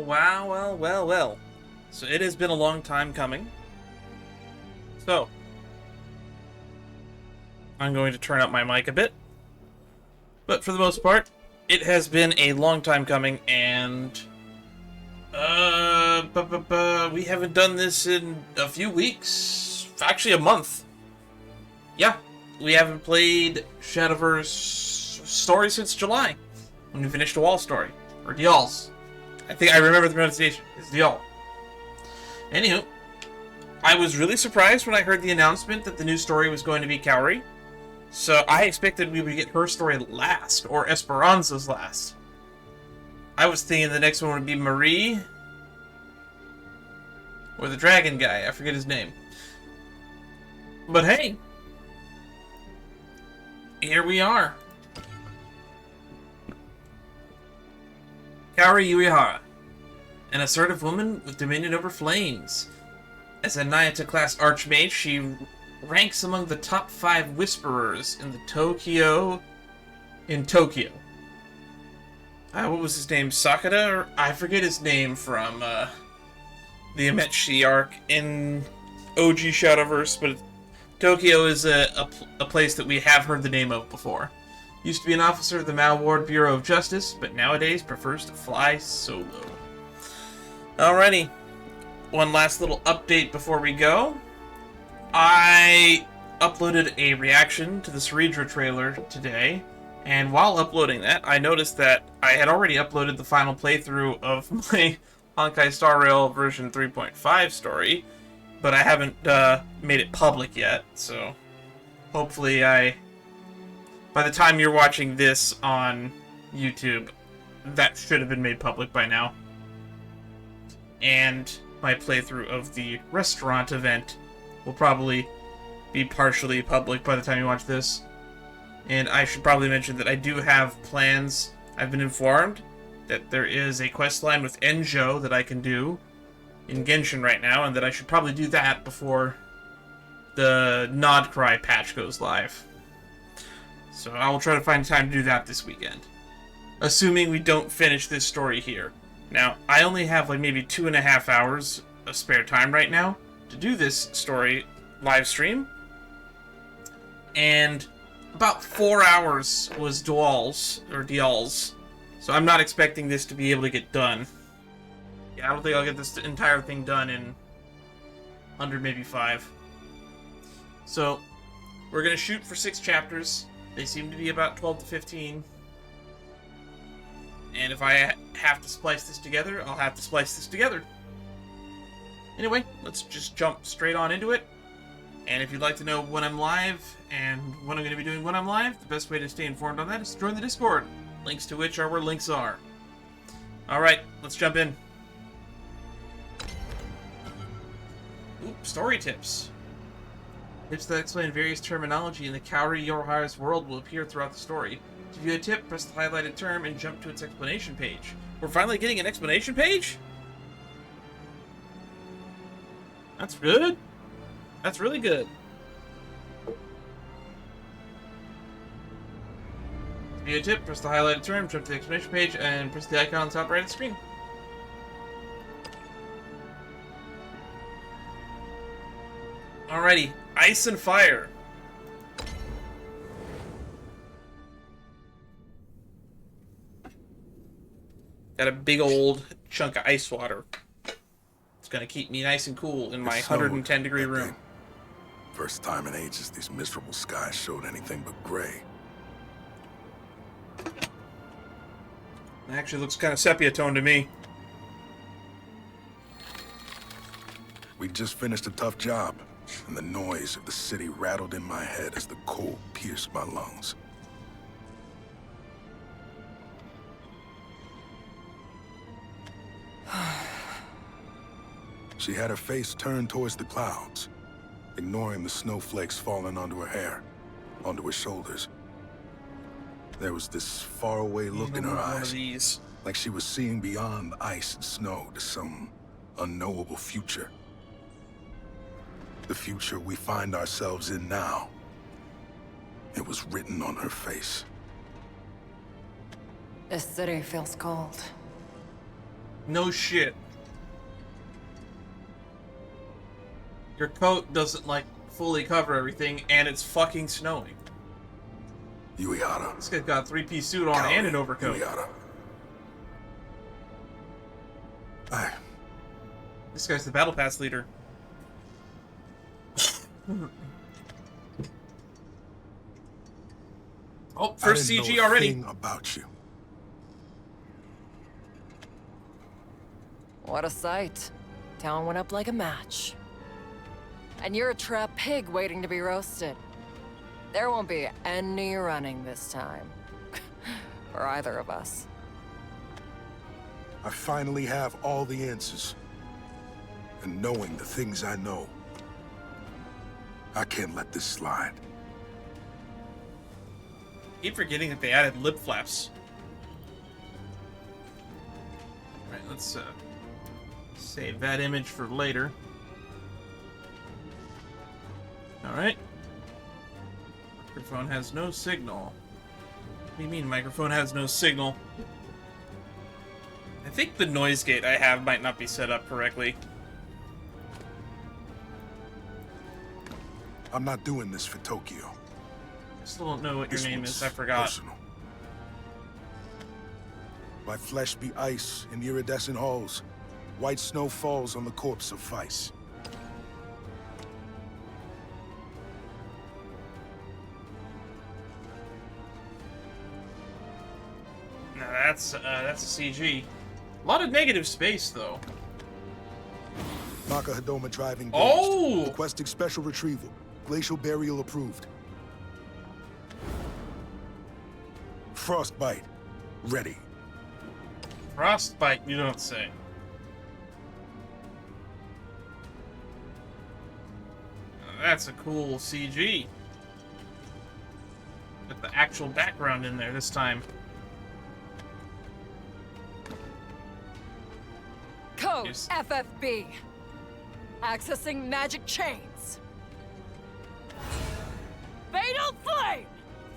Well, wow, well. So it has been a long time coming. So, I'm going to turn up my mic a bit. But for the most part, it has been a long time coming, and we haven't done this in a few weeks. Actually, a month. Yeah, we haven't played Shadowverse story since July, when we finished a wall story. Or Dial's. I think I remember the pronunciation. It's Dial. Anywho, I was really surprised when I heard the announcement that the new story was going to be Kaori. So I expected we would get her story last, or Esperanza's last. I was thinking the next one would be Marie, or the dragon guy, I forget his name. But hey, here we are. Kaori Yuihara, an assertive woman with dominion over flames. As a Nayata-class archmage, she ranks among the top 5 whisperers in Tokyo. What was his name? Sakata? Or I forget his name from the Ep6 arc in OG Shadowverse, but Tokyo is a place that we have heard the name of before. Used to be an officer of the Malward Bureau of Justice, but nowadays prefers to fly solo. Alrighty, one last little update before we go. I uploaded a reaction to the Ceredra trailer today, and while uploading that, I noticed that I had already uploaded the final playthrough of my Honkai Star Rail version 3.5 story, but I haven't made it public yet, so hopefully by the time you're watching this on YouTube, that should have been made public by now. And my playthrough of the restaurant event will probably be partially public by the time you watch this. And I should probably mention that I do have plans. I've been informed that there is a quest line with Enjo that I can do in Genshin right now, and that I should probably do that before the Nod Cry patch goes live. So I will try to find time to do that this weekend, assuming we don't finish this story here. Now, I only have like maybe 2.5 hours of spare time right now to do this story live stream, and about 4 hours was Dial's, so I'm not expecting this to be able to get done. Yeah, I don't think I'll get this entire thing done in 100, maybe 5. So, we're going to shoot for 6 chapters. They seem to be about 12 to 15. And if I have to splice this together, I'll have to splice this together. Anyway, let's just jump straight on into it. And if you'd like to know when I'm live and what I'm going to be doing when I'm live, the best way to stay informed on that is to join the Discord. Links to which are where links are. Alright, let's jump in. Story tips. Tips that explain various terminology in the Kaori Yuihara's world will appear throughout the story. To view a tip, press the highlighted term and jump to its explanation page. We're finally getting an explanation page? That's good. That's really good. To view a tip, press the highlighted term, jump to the explanation page, and press the icon on the top right of the screen. Alrighty, ice and fire. Got a big old chunk of ice water. It's gonna keep me nice and cool in my 110-degree room. First time in ages these miserable skies showed anything but gray. It actually looks kind of sepia tone to me. We just finished a tough job, and the noise of the city rattled in my head as the cold pierced my lungs. She had her face turned towards the clouds, ignoring the snowflakes falling onto her hair, onto her shoulders. There was this faraway look in her eyes, like she was seeing beyond the ice and snow to some unknowable future. The future we find ourselves in now. It was written on her face. This city feels cold. No shit. Your coat doesn't, like, fully cover everything, and it's fucking snowing. Yuihara. This guy's got a three-piece suit on and an overcoat. Yuihara. This guy's the Battle Pass leader. Oh, first CG know already. Thing about you. What a sight. Town went up like a match. And you're a trapped pig waiting to be roasted. There won't be any running this time. For either of us. I finally have all the answers. And knowing the things I know, I can't let this slide. Keep forgetting that they added lip flaps. Alright, let's save that image for later. Alright. Microphone has no signal. What do you mean microphone has no signal? I think the noise gate I have might not be set up correctly. I'm not doing this for Tokyo. I still don't know what your This name one's is, I forgot. Personal. My flesh be ice in iridescent halls. White snow falls on the corpse of Vice. Now that's a CG. A lot of negative space though. Naka Hadoma driving. Oh! Requesting special retrieval. Glacial burial approved. Frostbite. Ready. Frostbite, you don't say. Now, that's a cool CG. With the actual background in there this time. Code Yes. FFB. Accessing magic chains. Fatal Flame!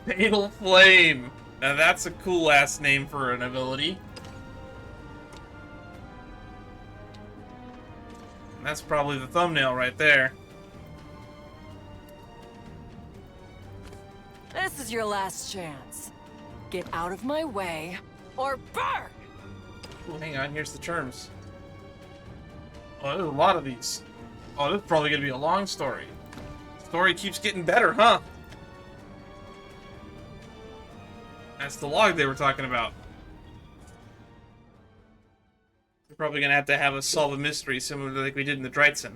Fatal Flame! Now that's a cool ass name for an ability. And that's probably the thumbnail right there. This is your last chance. Get out of my way, or burn! Ooh, hang on, here's the terms. Oh, there's a lot of these. Oh, this is probably gonna be a long story. Story keeps getting better, huh? That's the log they were talking about. We're probably gonna have to have us solve a mystery similar to like we did in the Dreitzen.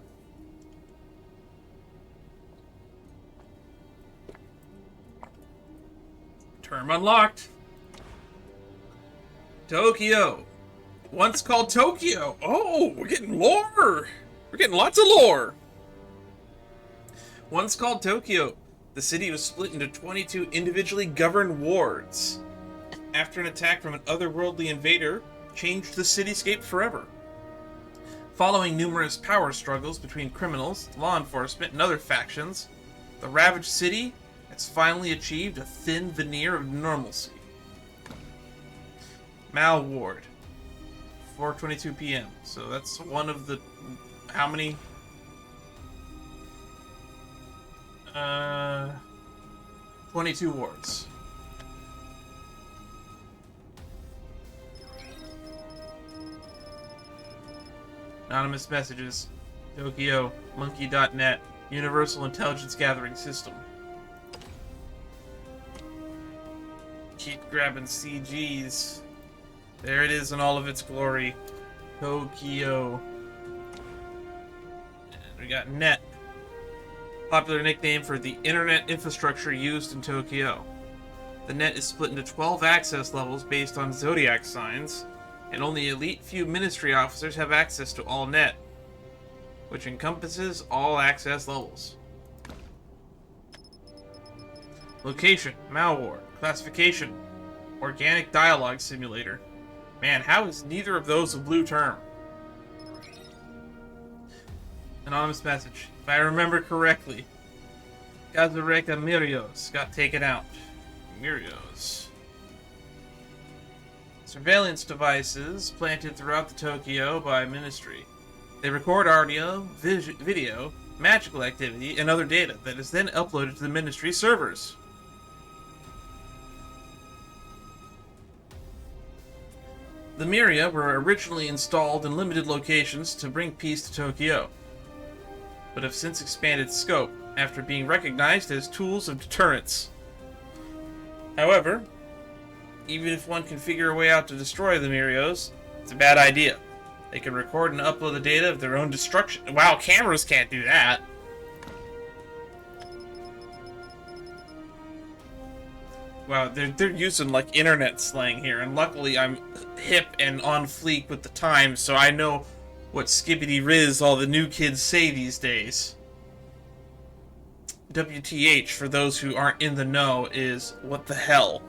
Term unlocked. Tokyo. Once called Tokyo. Oh, we're getting lore. We're getting lots of lore. Once called Tokyo, the city was split into 22 individually governed wards. After an attack from an otherworldly invader, changed the cityscape forever. Following numerous power struggles between criminals, law enforcement, and other factions, the ravaged city has finally achieved a thin veneer of normalcy. Mal Ward. 4:22 p.m. So that's one of the... How many? 22 wards. Anonymous messages. Tokyo. Monkey.net. Universal Intelligence Gathering System. Keep grabbing CGs. There it is in all of its glory. Tokyo. And we got net. Popular nickname for the internet infrastructure used in Tokyo. The net is split into 12 access levels based on zodiac signs, and only elite few ministry officers have access to all net, which encompasses all access levels. Location, Malwar. Classification, Organic Dialogue Simulator. Man, how is neither of those a blue term? Anonymous message. If I remember correctly, Kazureka Mirios got taken out. Mirios. Surveillance devices planted throughout the Tokyo by Ministry. They record audio, video, magical activity, and other data that is then uploaded to the Ministry servers. The Miria were originally installed in limited locations to bring peace to Tokyo, but have since expanded scope after being recognized as tools of deterrence. However, even if one can figure a way out to destroy the Mirios, it's a bad idea. They can record and upload the data of their own destruction. Wow, cameras can't do that. Wow, they're using like internet slang here, and luckily I'm hip and on fleek with the times, so I know what skibbity riz all the new kids say these days. WTH, for those who aren't in the know, is what the hell.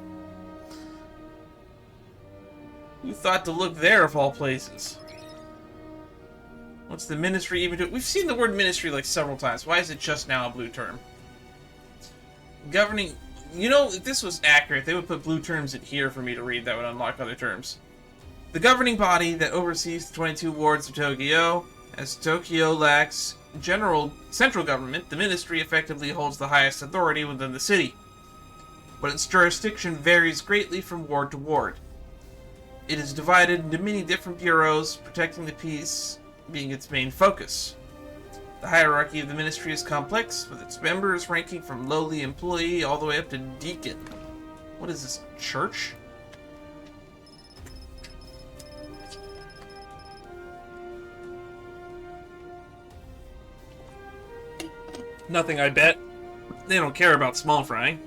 Who thought to look there of all places? What's the Ministry even do? We've seen the word Ministry like several times. Why is it just now a blue term? Governing... You know, if this was accurate, they would put blue terms in here for me to read that would unlock other terms. The governing body that oversees the 22 wards of Tokyo. As Tokyo lacks central government, the Ministry effectively holds the highest authority within the city. But its jurisdiction varies greatly from ward to ward. It is divided into many different bureaus, protecting the peace being its main focus. The hierarchy of the Ministry is complex, with its members ranking from lowly employee all the way up to deacon. What is this, church? Nothing, I bet. They don't care about small frying.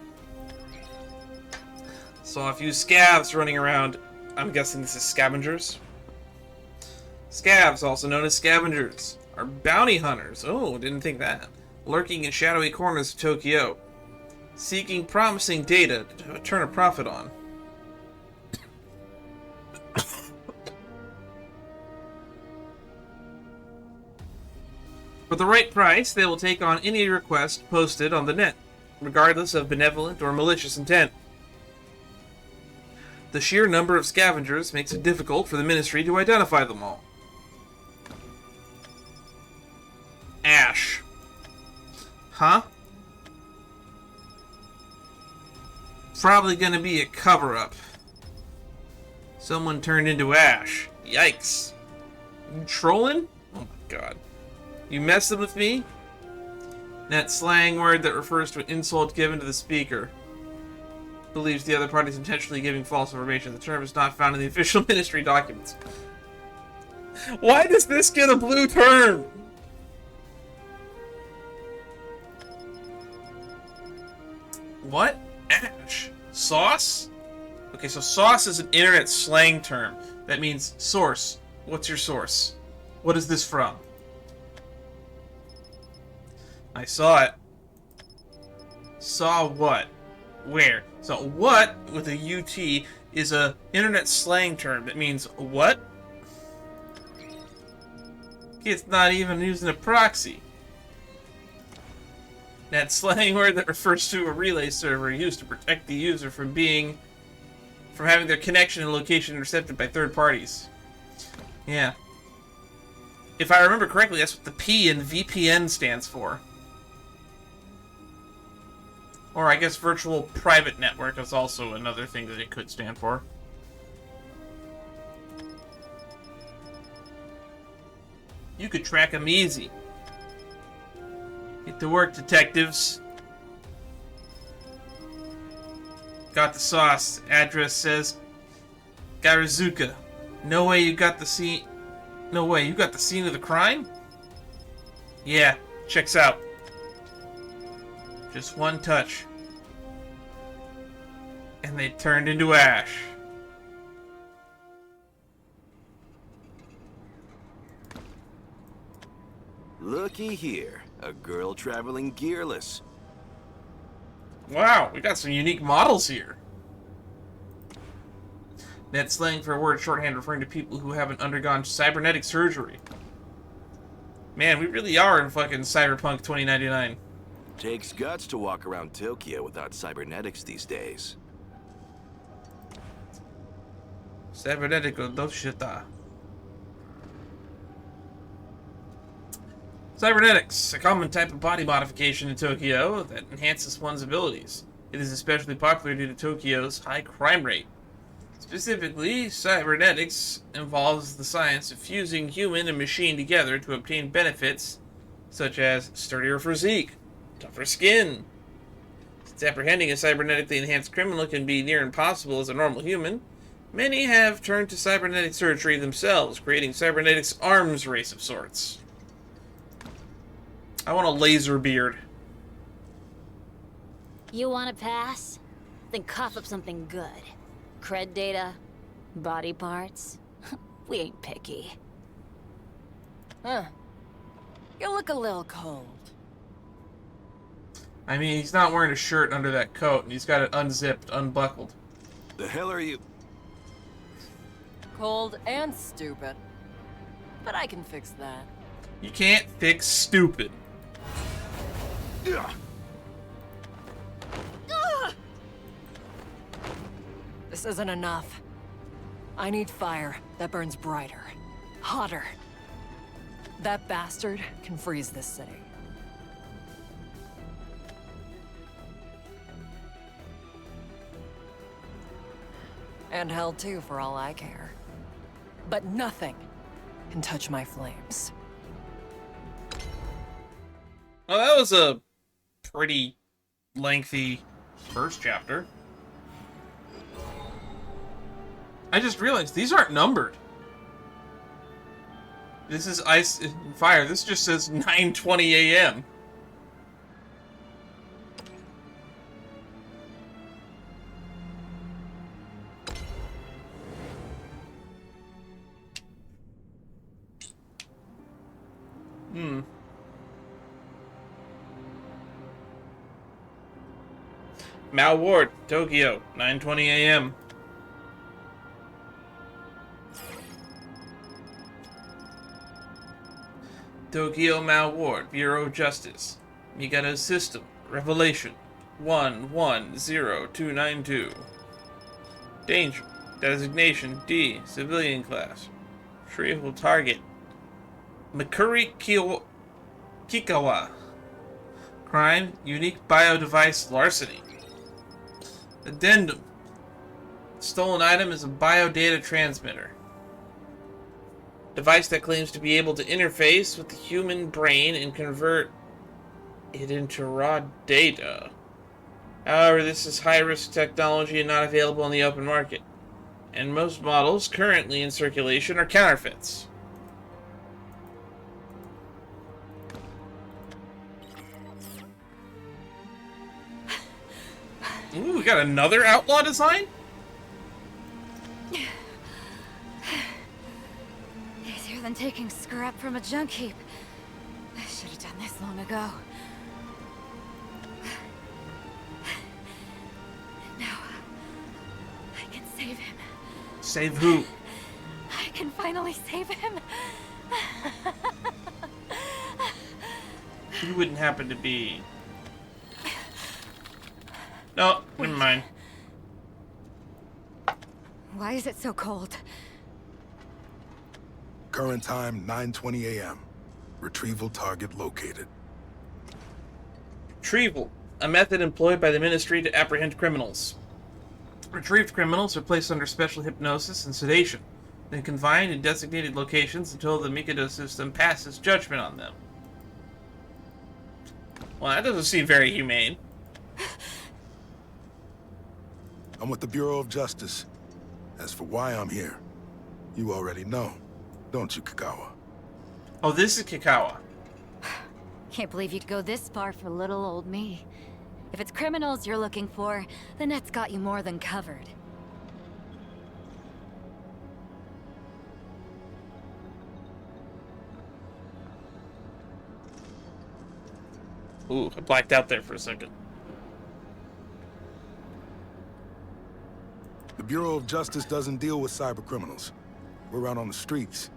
Saw a few scavs running around. I'm guessing this is scavengers. Scavs, also known as scavengers, are bounty hunters. Oh, didn't think that. Lurking in shadowy corners of Tokyo, seeking promising data to turn a profit on. For the right price, they will take on any request posted on the net, regardless of benevolent or malicious intent. The sheer number of scavengers makes it difficult for the Ministry to identify them all. Ash. Huh? Probably gonna be a cover-up. Someone turned into Ash. Yikes. You trolling? Oh my god. You messing with me? That slang word that refers to an insult given to the speaker. Believes the other party is intentionally giving false information. The term is not found in the official Ministry documents. Why does this get a blue term? What? Ash? Sauce? Okay, so sauce is an internet slang term. That means source. What's your source? What is this from? I saw it. Saw what? Where? So what, with a UT, is a internet slang term that means what? It's not even using a proxy. That slang word that refers to a relay server used to protect the user from having their connection and location intercepted by third parties. Yeah. If I remember correctly, that's what the P in VPN stands for. Or I guess virtual private network is also another thing that it could stand for. You could track them easy. Get to work, detectives. Got the sauce. Address says Garazuka. No way you got the scene. No way, you got the scene of the crime? Yeah, checks out. Just one touch. And they turned into ash. Looky here, a girl traveling gearless. Wow, we got some unique models here. Net slang for a word shorthand referring to people who haven't undergone cybernetic surgery. Man, we really are in fucking Cyberpunk 2099. Takes guts to walk around Tokyo without cybernetics these days. Cybernetical Doshita. Cybernetics, a common type of body modification in Tokyo that enhances one's abilities. It is especially popular due to Tokyo's high crime rate. Specifically, cybernetics involves the science of fusing human and machine together to obtain benefits such as sturdier physique, tougher skin. Since apprehending a cybernetically enhanced criminal can be near impossible as a normal human, many have turned to cybernetic surgery themselves, creating cybernetics arms race of sorts. I want a laser beard. You want to pass? Then cough up something good. Cred data? Body parts? We ain't picky. Huh. You look a little cold. I mean, he's not wearing a shirt under that coat, and he's got it unzipped, unbuckled. The hell are you? Cold and stupid. But I can fix that. You can't fix stupid. This isn't enough. I need fire that burns brighter, hotter. That bastard can freeze this city. And hell too, for all I care. But nothing can touch my flames. Well, that was a pretty lengthy first chapter. I just realized these aren't numbered. This is Ice and Fire. This just says 9:20 a.m. Mal Ward, Tokyo, 9:20 a.m. Tokyo Mal Ward, Bureau of Justice. Mikado System, Revelation, 110292. Danger, Designation D, Civilian Class. Retrieval Target, Makuri Kikawa. Crime, Unique Bio-Device Larceny. Addendum. Stolen item is a biodata transmitter. Device that claims to be able to interface with the human brain and convert it into raw data. However, this is high-risk technology and not available on the open market. And most models currently in circulation are counterfeits. Ooh, we got another outlaw design? Easier than taking scrap from a junk heap. I should have done this long ago. Now, I can save him. Save who? I can finally save him. You wouldn't happen to be... No, never mind. Why is it so cold? Current time, 9:20 a.m. Retrieval target located. Retrieval, a method employed by the Ministry to apprehend criminals. Retrieved criminals are placed under special hypnosis and sedation, then confined in designated locations until the Mikado system passes judgment on them. Well, that doesn't seem very humane. I'm with the Bureau of Justice. As for why I'm here, you already know, don't you, Kagawa? Oh, this is Kikawa. Can't believe you'd go this far for little old me. If it's criminals you're looking for, the net's got you more than covered. Ooh, I blacked out there for a second. The Bureau of Justice doesn't deal with cyber criminals. We're out on the streets,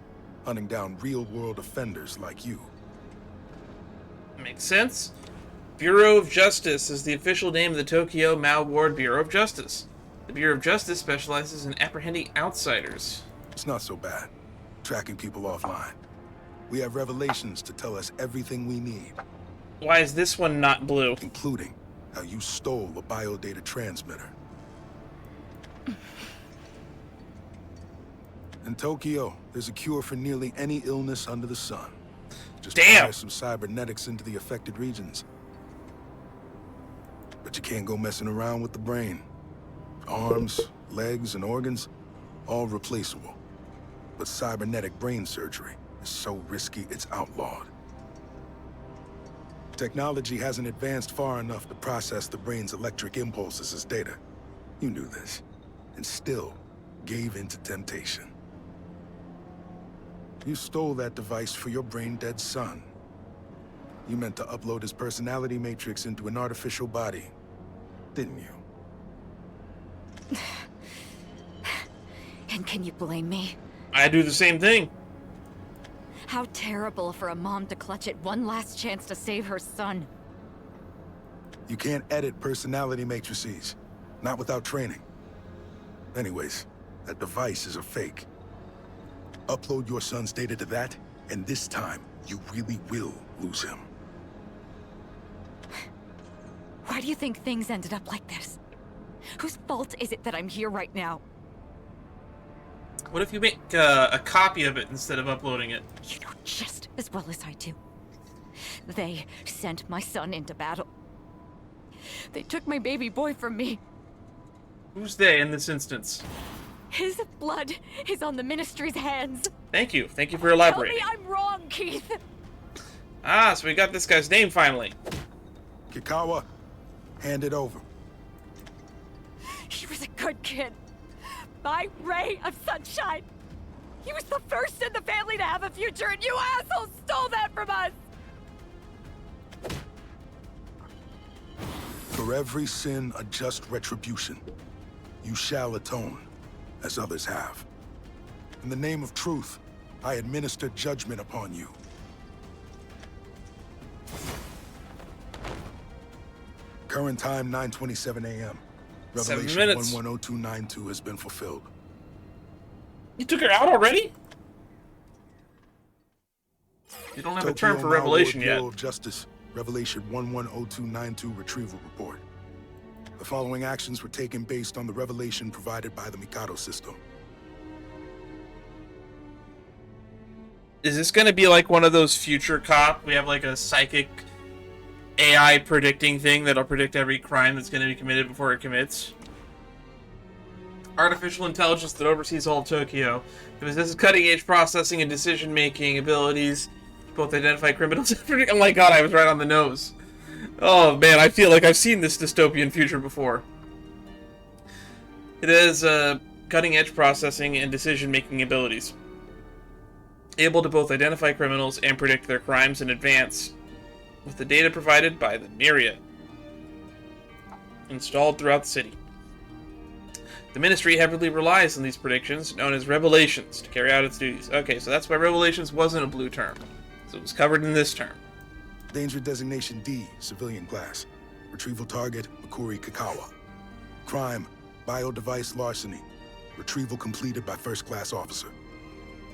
hunting down real-world offenders like you. Makes sense. Bureau of Justice is the official name of the Tokyo Mal Ward Bureau of Justice. The Bureau of Justice specializes in apprehending outsiders. It's not so bad. Tracking people offline. We have revelations to tell us everything we need. Why is this one not blue? Including how you stole a biodata transmitter. In Tokyo, there's a cure for nearly any illness under the sun. Just fire some cybernetics into the affected regions. But you can't go messing around with the brain. Arms, legs, and organs, all replaceable. But cybernetic brain surgery is so risky, it's outlawed. Technology hasn't advanced far enough to process the brain's electric impulses as data. You knew this, and still gave in to temptation. You stole that device for your brain-dead son. You meant to upload his personality matrix into an artificial body, didn't you? And can you blame me? I do the same thing. How terrible for a mom to clutch at one last chance to save her son. You can't edit personality matrices, not without training. Anyways, that device is a fake. Upload your son's data to that, and this time, you really will lose him. Why do you think things ended up like this? Whose fault is it that I'm here right now? What if you make a copy of it instead of uploading it? You know just as well as I do. They sent my son into battle. They took my baby boy from me. Who's they in this instance? His blood is on the Ministry's hands. Thank you. Thank you for elaborating. Tell me I'm wrong, Keith. Ah, so we got this guy's name finally. Kikawa, hand it over. He was a good kid. My ray of sunshine. He was the first in the family to have a future, and you assholes stole that from us! For every sin, a just retribution. You shall atone, as others have. In the name of truth, I administer judgment upon you. Current time, 9:27 a.m. 7 Revelation minutes. 110292 has been fulfilled. You took her out already? You don't have a term for revelation yet. Bureau of Justice, Revelation 110292 retrieval report. The following actions were taken based on the revelation provided by the Mikado system. Is this going to be like one of those future cop? We have like a psychic AI predicting thing that'll predict every crime that's going to be committed before it commits. Artificial intelligence that oversees all of Tokyo. It possesses cutting-edge processing and decision-making abilities to both identify criminals and predict. Oh my god, I was right on the nose. Oh man, I feel like I've seen this dystopian future before. It has cutting-edge processing and decision-making abilities, able to both identify criminals and predict their crimes in advance, with the data provided by the Myriad, installed throughout the city. The Ministry heavily relies on these predictions, known as Revelations, to carry out its duties. Okay, so that's why Revelations wasn't a blue term. So it was covered in this term. Danger designation D, civilian class. Retrieval target, Makuri Kikawa. Crime, bio-device larceny. Retrieval completed by first-class officer.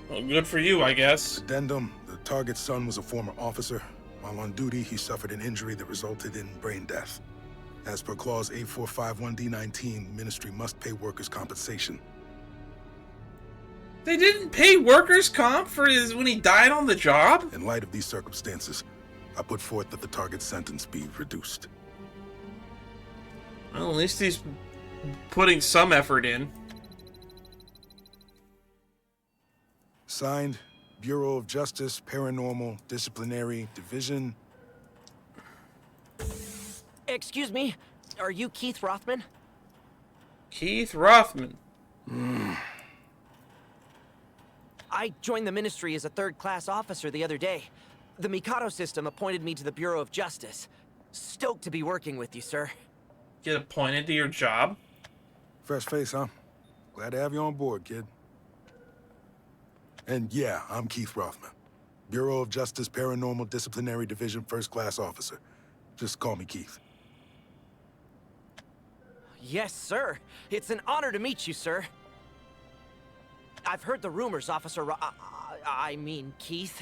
Well, good for you, I guess. Addendum, the target's son was a former officer. While on duty, he suffered an injury that resulted in brain death. As per Clause 8451D19, Ministry must pay workers' compensation. They didn't pay workers' comp for his when he died on the job? In light of these circumstances, I put forth that the target's sentence be reduced. Well, at least he's putting some effort in. Signed, Bureau of Justice, Paranormal, Disciplinary Division. Excuse me, are you Keith Rothman? Keith Rothman. I joined the Ministry as a third-class officer the other day. The Mikado system appointed me to the Bureau of Justice. Stoked to be working with you, sir. Get appointed to your job? Fresh face, huh? Glad to have you on board, kid. And yeah, I'm Keith Rothman. Bureau of Justice, Paranormal, Disciplinary Division, first-class officer. Just call me Keith. Yes, sir. It's an honor to meet you, sir. I've heard the rumors, Officer I mean, Keith.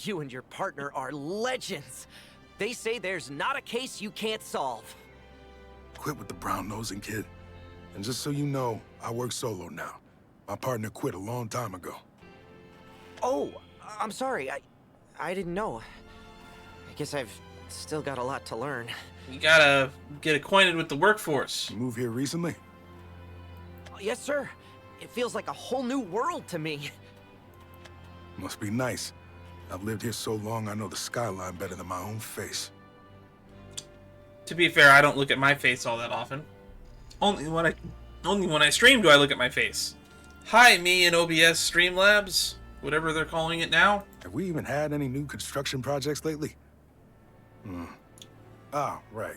You and your partner are legends. They say there's not a case you can't solve. Quit with the brown-nosing, kid. And just so you know, I work solo now. My partner quit a long time ago. Oh, I'm sorry. I didn't know. I guess I've still got a lot to learn. You gotta get acquainted with the workforce. You moved here recently? Yes, sir. It feels like a whole new world to me. Must be nice. I've lived here so long, I know the skyline better than my own face. To be fair, I don't look at my face all that often. Only when I stream do I look at my face. Hi, me and OBS Streamlabs, whatever they're calling it now. Have we even had any new construction projects lately? Ah, right.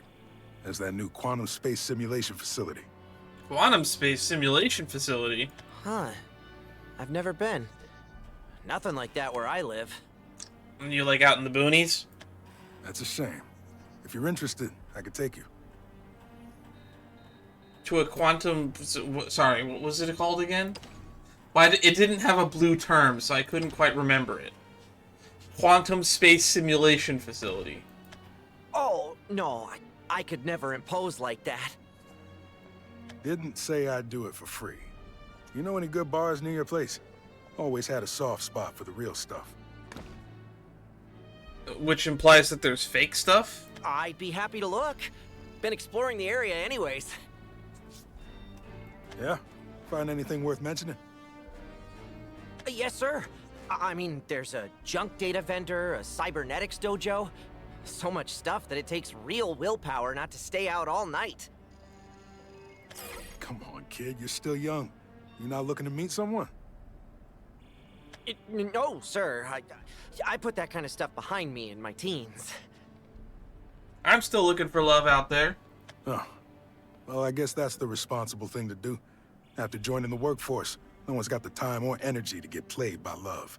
There's that new quantum space simulation facility. Quantum space simulation facility? Huh. I've never been. Nothing like that where I live. And you like out in the boonies? That's a shame. If you're interested, I could take you. To a quantum... Sorry, what was it called again? Why, it didn't have a blue term, so I couldn't quite remember it. Quantum space simulation facility. Oh, no. I could never impose like that. Didn't say I'd do it for free. You know any good bars near your place? Always had a soft spot for the real stuff. Which implies that there's fake stuff? I'd be happy to look. Been exploring the area anyways. Yeah? Find anything worth mentioning? Yes, sir. I mean, there's a junk data vendor, a cybernetics dojo. So much stuff that it takes real willpower not to stay out all night. Come on, kid. You're still young. You not looking to meet someone? No, sir. I put that kind of stuff behind me in my teens. I'm still looking for love out there. Oh. Well, I guess that's the responsible thing to do. After joining the workforce, no one's got the time or energy to get played by love.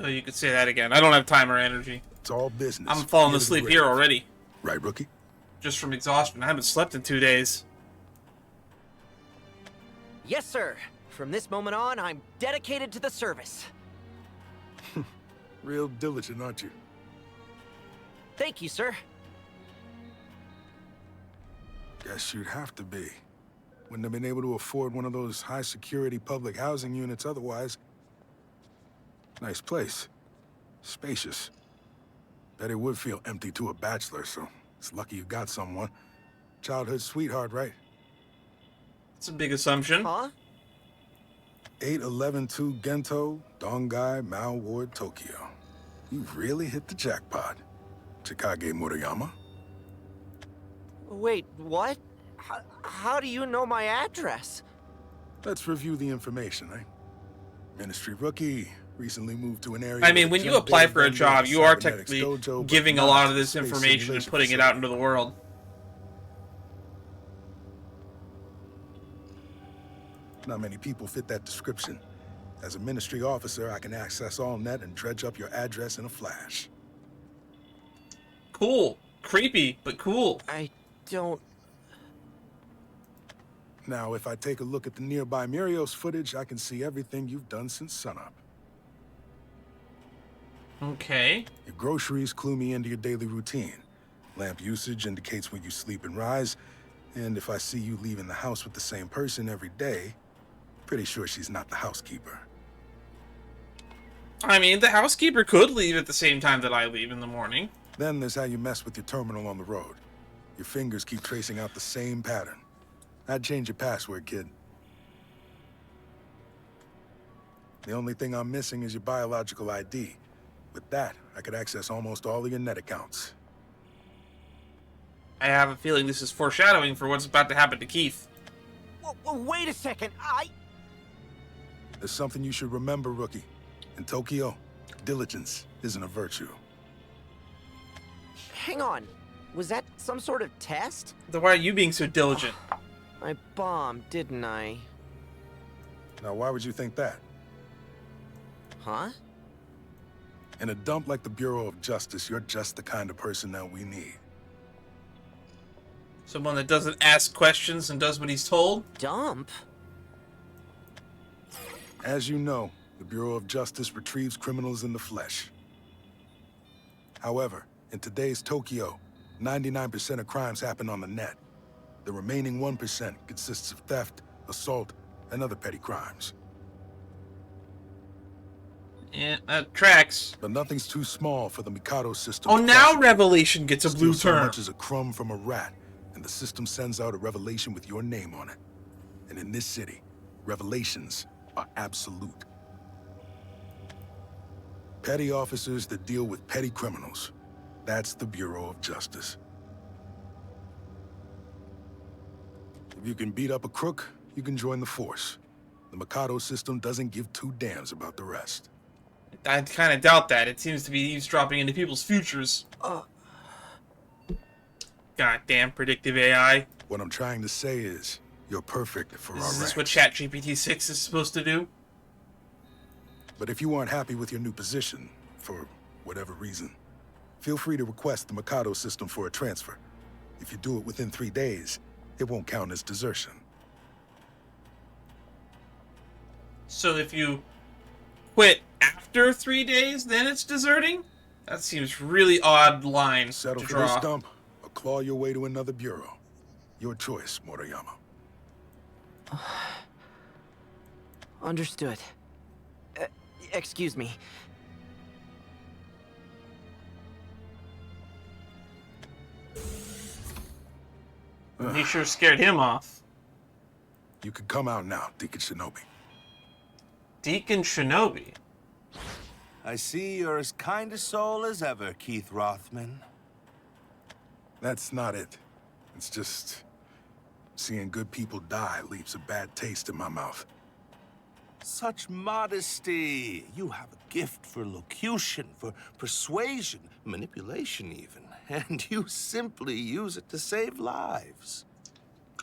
Oh, you could say that again. I don't have time or energy. It's all business. I'm falling Get it asleep ready. here already. Right, rookie? Just from exhaustion. I haven't slept in 2 days. Yes, sir. From this moment on, I'm dedicated to the service. Real diligent, aren't you? Thank you, sir. Guess you'd have to be. Wouldn't have been able to afford one of those high-security public housing units otherwise. Nice place. Spacious. Bet it would feel empty to a bachelor, so it's lucky you got someone. Childhood sweetheart, right? It's a big assumption. Huh? 8112 Gento, Dongai, Mao Ward, Tokyo. You really hit the jackpot. Chikage Murayama? Wait, what? How do you know my address? Let's review the information, eh? Ministry rookie, recently moved to an area... I mean, when you apply for a job, you are technically giving a lot of this information and putting it out into the world. Not many people fit that description. As a ministry officer, I can access all net and dredge up your address in a flash. Cool. Creepy, but cool. I don't... Now, if I take a look at the nearby Murios footage, I can see everything you've done since sunup. Okay. Your groceries clue me into your daily routine. Lamp usage indicates when you sleep and rise. And if I see you leaving the house with the same person every day, pretty sure she's not the housekeeper. I mean, the housekeeper could leave at the same time that I leave in the morning. Then there's how you mess with your terminal on the road. Your fingers keep tracing out the same pattern. I'd change your password, kid. The only thing I'm missing is your biological ID. With that, I could access almost all of your net accounts. I have a feeling this is foreshadowing for what's about to happen to Keith. Wait a second, There's something you should remember, rookie. In Tokyo, diligence isn't a virtue. Hang on. Was that some sort of test? Then why are you being so diligent? I bombed, didn't I? Now, why would you think that? Huh? In a dump like the Bureau of Justice, you're just the kind of person that we need. Someone that doesn't ask questions and does what he's told? Dump? As you know, the Bureau of Justice retrieves criminals in the flesh. However, in today's Tokyo, 99% of crimes happen on the net. The remaining 1% consists of theft, assault, and other petty crimes. Yeah, that tracks. But nothing's too small for the Mikado system. Oh, to now prosecute. Revelation gets a blue Steal so term. much as a crumb from a rat, and the system sends out a revelation with your name on it. And in this city, revelations are absolute. Petty officers that deal with petty criminals. That's the Bureau of Justice. If you can beat up a crook, you can join the force. The Mikado system doesn't give two damns about the rest. I kind of doubt that. It seems to be eavesdropping into people's futures. Goddamn predictive AI. What I'm trying to say is, you're perfect for our Is this ranks. what ChatGPT-6 is supposed to do? But if you aren't happy with your new position, for whatever reason, feel free to request the Mikado system for a transfer. If you do it within 3 days, it won't count as desertion. So if you quit after 3 days, then it's deserting? That seems really odd line Settle to for this draw. dump, or claw your way to another bureau. Your choice, Moriyama. Understood. Excuse me. He sure scared him off. You can come out now, Deacon Shinobi. Deacon Shinobi? I see you're as kind a soul as ever, Keith Rothman. That's not it. It's just... seeing good people die leaves a bad taste in my mouth. Such modesty. You have a gift for locution, for persuasion, manipulation even. And you simply use it to save lives.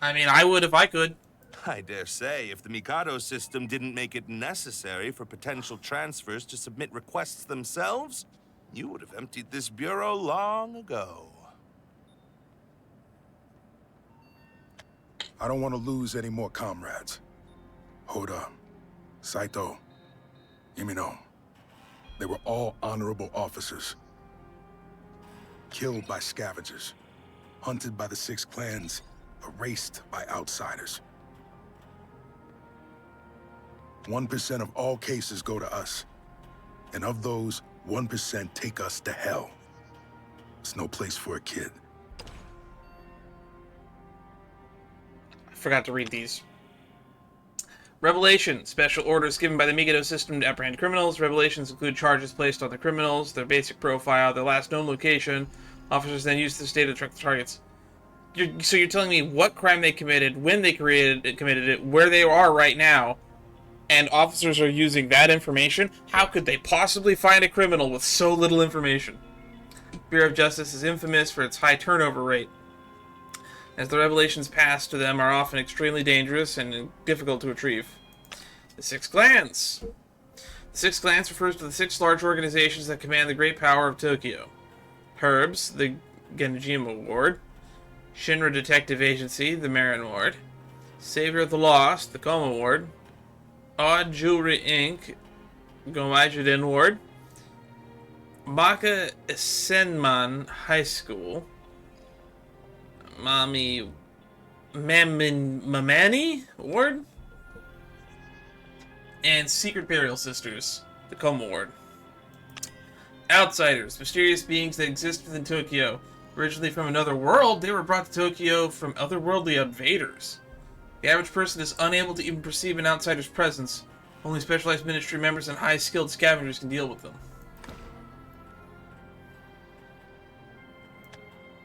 I mean, I would if I could. I dare say, if the Mikado system didn't make it necessary for potential transfers to submit requests themselves, you would have emptied this bureau long ago. I don't want to lose any more comrades. Hoda, Saito, Imino. They were all honorable officers. Killed by scavengers, hunted by the 6 clans, erased by outsiders. 1% of all cases go to us. And of those, 1% take us to hell. It's no place for a kid. I forgot to read these. Revelation. Special orders given by the Mikado system to apprehend criminals. Revelations include charges placed on the criminals, their basic profile, their last known location. Officers then use this data to track the targets. So you're telling me what crime they committed, when they committed it, where they are right now, and officers are using that information? How could they possibly find a criminal with so little information? Bureau of Justice is infamous for its high turnover rate, as the revelations passed to them are often extremely dangerous and difficult to retrieve. The 6 clans. The 6 clans refers to the 6 large organizations that command the great power of Tokyo. Herbs, the Genjima Ward. Shinra Detective Agency, the Marin Ward. Savior of the Lost, the Koma Ward. Odd Jewelry Inc., Gomaijuden Ward. Baka Senman High School. Mamani Ward, and Secret Burial Sisters, the Koma Ward. Outsiders, mysterious beings that exist within Tokyo. Originally from another world, they were brought to Tokyo from otherworldly invaders. The average person is unable to even perceive an outsider's presence. Only specialized ministry members and high-skilled scavengers can deal with them.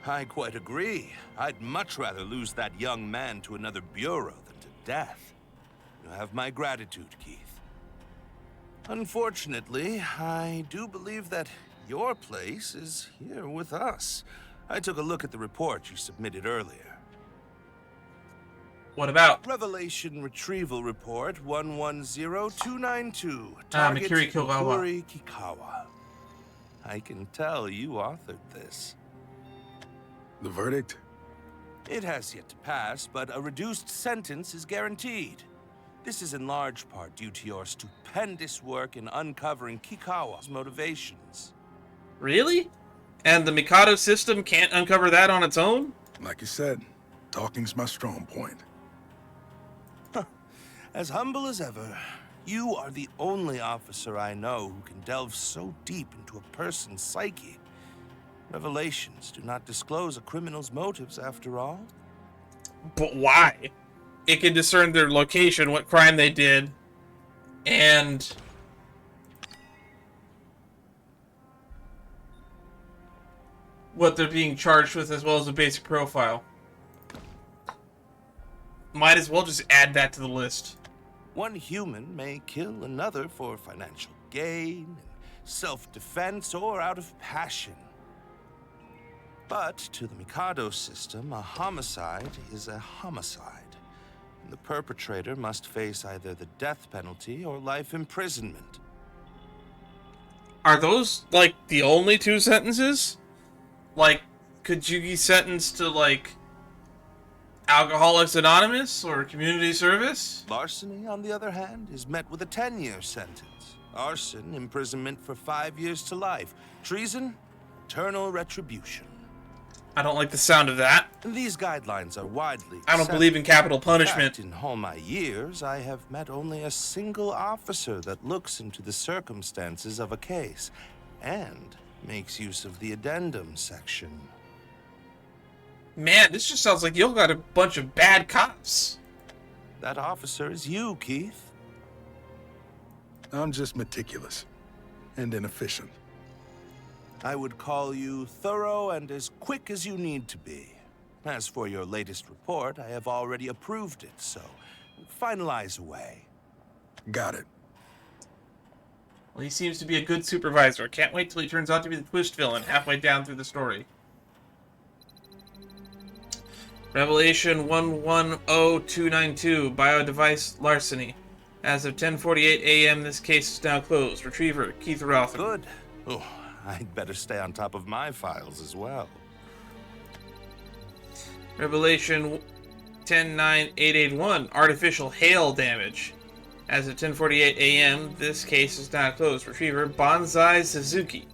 I quite agree. I'd much rather lose that young man to another bureau than to death. You have my gratitude, Keith. Unfortunately, I do believe that your place is here with us. I took a look at the report you submitted earlier. What about? Revelation Retrieval Report 110292. Mikiri Target Kigawa. Kaori Kikawa. I can tell you authored this. The verdict? It has yet to pass, but a reduced sentence is guaranteed. This is in large part due to your stupendous work in uncovering Kikawa's motivations. Really? And the Mikado system can't uncover that on its own? Like you said, talking's my strong point. As humble as ever, you are the only officer I know who can delve so deep into a person's psyche. Revelations do not disclose a criminal's motives, after all. But why? It can discern their location, what crime they did, and what they're being charged with, as well as a basic profile. Might as well just add that to the list. One human may kill another for financial gain, self-defense, or out of passion. But to the Mikado system, a homicide is a homicide. And the perpetrator must face either the death penalty or life imprisonment. Are those, like, the only two sentences? Like, could Yugi sentence to, like, Alcoholics Anonymous or community service? Larceny, on the other hand, is met with a 10-year sentence. Arson, imprisonment for 5 years to life. Treason, eternal retribution. I don't like the sound of that. These guidelines are widely I don't believe in capital punishment. In all my years, I have met only a single officer that looks into the circumstances of a case and makes use of the addendum section. Man, this just sounds like you got a bunch of bad cops. That officer is you, Keith. I'm just meticulous and inefficient. I would call you thorough and as quick as you need to be. As for your latest report, I have already approved it, so finalize away. Got it. Well, he seems to be a good supervisor. Can't wait till he turns out to be the twist villain halfway down through the story. Revelation 110292, Biodevice Larceny. As of 10:48 a.m., this case is now closed. Retriever, Keith Rothen. Good. Oh, I'd better stay on top of my files as well. Revelation 109881, Artificial Hail Damage. As of 10:48 a.m., this case is now closed. Retriever, Bonsai Suzuki.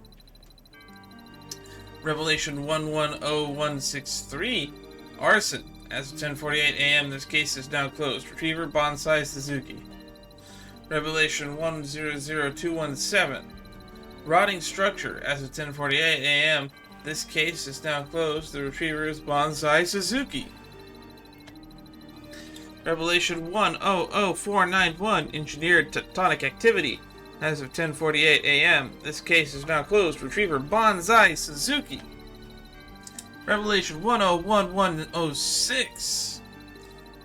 Revelation 110163, Arson. As of 10:48 a.m., this case is now closed. Retriever, Bonsai Suzuki. Revelation 100217, Rotting Structure. As of 10:48 a.m., this case is now closed. The retriever is Bonsai Suzuki. Revelation 100491, Engineered Tectonic Activity. As of 10:48 a.m., this case is now closed. Retriever Bonsai Suzuki. Revelation 101106,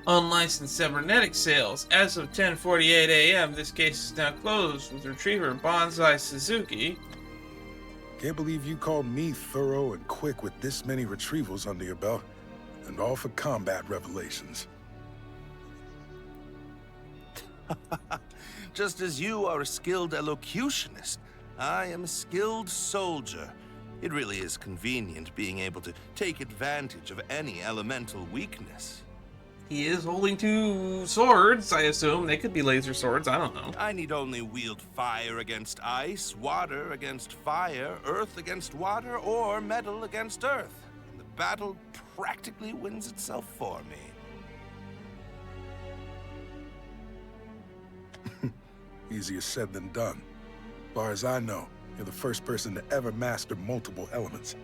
Unlicensed Cybernetic Sales. As of 10:48 a.m., this case is now closed with retriever Bonsai Suzuki. Can't believe you called me thorough and quick with this many retrievals under your belt, and all for combat revelations. Just as you are a skilled elocutionist, I am a skilled soldier. It really is convenient being able to take advantage of any elemental weakness. He is holding two swords, I assume. They could be laser swords, I don't know. I need only wield fire against ice, water against fire, earth against water, or metal against earth. And the battle practically wins itself for me. Easier said than done. Far as I know, you're the first person to ever master multiple elements.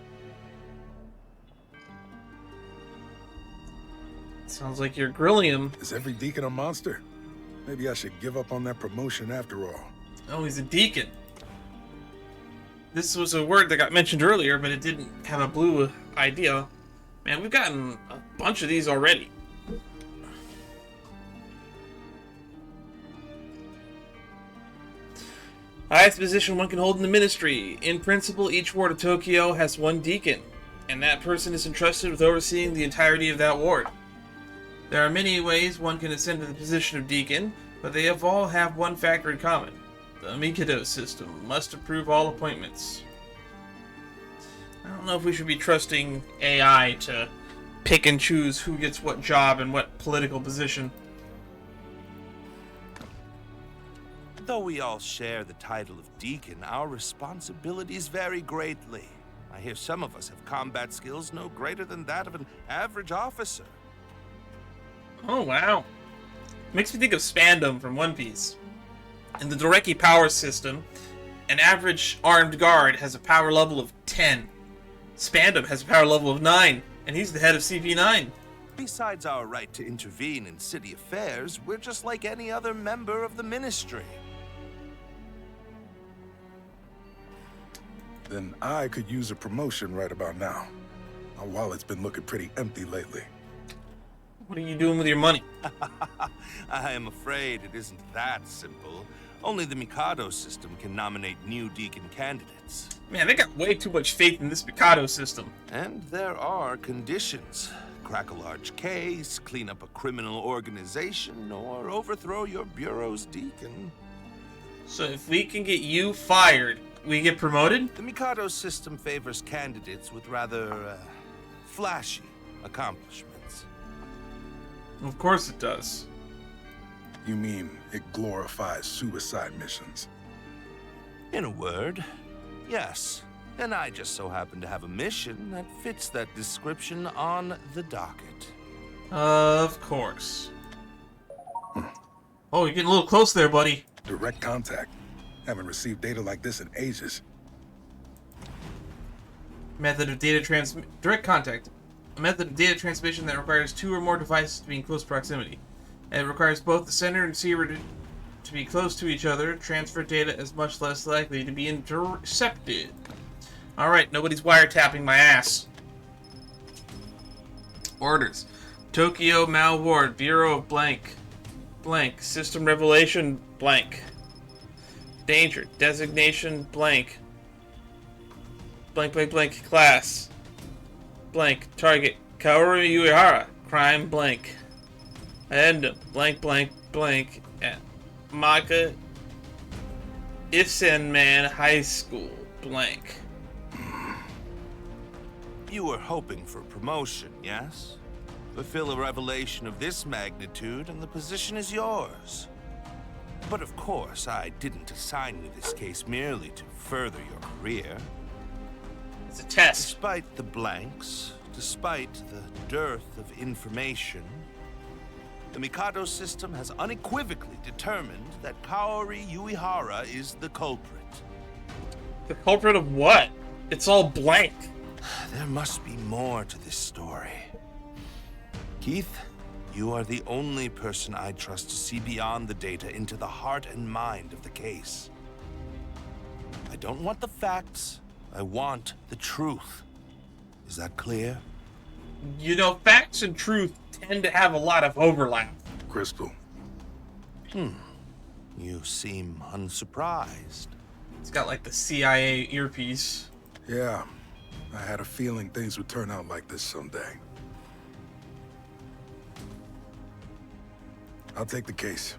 Sounds like you're grilling him. Is every deacon a monster? Maybe I should give up on that promotion after all. Oh, he's a deacon. This was a word that got mentioned earlier, but it didn't have a blue idea. Man, we've gotten a bunch of these already. Highest position one can hold in the ministry. In principle, each ward of Tokyo has one deacon, and that person is entrusted with overseeing the entirety of that ward. There are many ways one can ascend to the position of deacon, but they all have one factor in common. The Mikado system must approve all appointments. I don't know if we should be trusting AI to pick and choose who gets what job and what political position. Though we all share the title of Deacon, our responsibilities vary greatly. I hear some of us have combat skills no greater than that of an average officer. Oh, wow. Makes me think of Spandam from One Piece. In the Doreki power system, an average armed guard has a power level of 10. Spandam has a power level of 9, and he's the head of CP9. Besides our right to intervene in city affairs, we're just like any other member of the Ministry. Then I could use a promotion right about now. My wallet's been looking pretty empty lately. What are you doing with your money? I am afraid it isn't that simple. Only the Mikado system can nominate new Deacon candidates. Man, they got way too much faith in this Mikado system. And there are conditions. Crack a large case, clean up a criminal organization, or overthrow your bureau's deacon. So if we can get you fired, we get promoted? The Mikado system favors candidates with rather, flashy accomplishments. Of course it does. You mean it glorifies suicide missions? In a word, yes. And I just so happen to have a mission that fits that description on the docket. Of course. Oh, you're getting a little close there, buddy. Direct contact. Haven't received data like this in ages. Method of data direct contact. A method of data transmission that requires 2 or more devices to be in close proximity. And it requires both the sender and receiver to be close to each other. Transfer data is much less likely to be intercepted. Alright, nobody's wiretapping my ass. Orders. Tokyo Mal Ward, Bureau of blank. Blank. System revelation blank. Danger. Designation blank. Blank blank blank. Class. Blank. Target. Kaori Yuihara. Crime blank. Addendum. Blank blank blank. Maka Isenman High School blank. You were hoping for promotion, yes? Fulfill a revelation of this magnitude and the position is yours. But of course, I didn't assign you this case merely to further your career. It's a test. Despite the blanks, despite the dearth of information, the Mikado system has unequivocally determined that Kaori Yuihara is the culprit. The culprit of what? It's all blank. There must be more to this story. Keith, you are the only person I trust to see beyond the data into the heart and mind of the case. I don't want the facts. I want the truth. Is that clear? You know, facts and truth tend to have a lot of overlap. Crystal. You seem unsurprised. It's got like the CIA earpiece. Yeah, I had a feeling things would turn out like this someday. I'll take the case.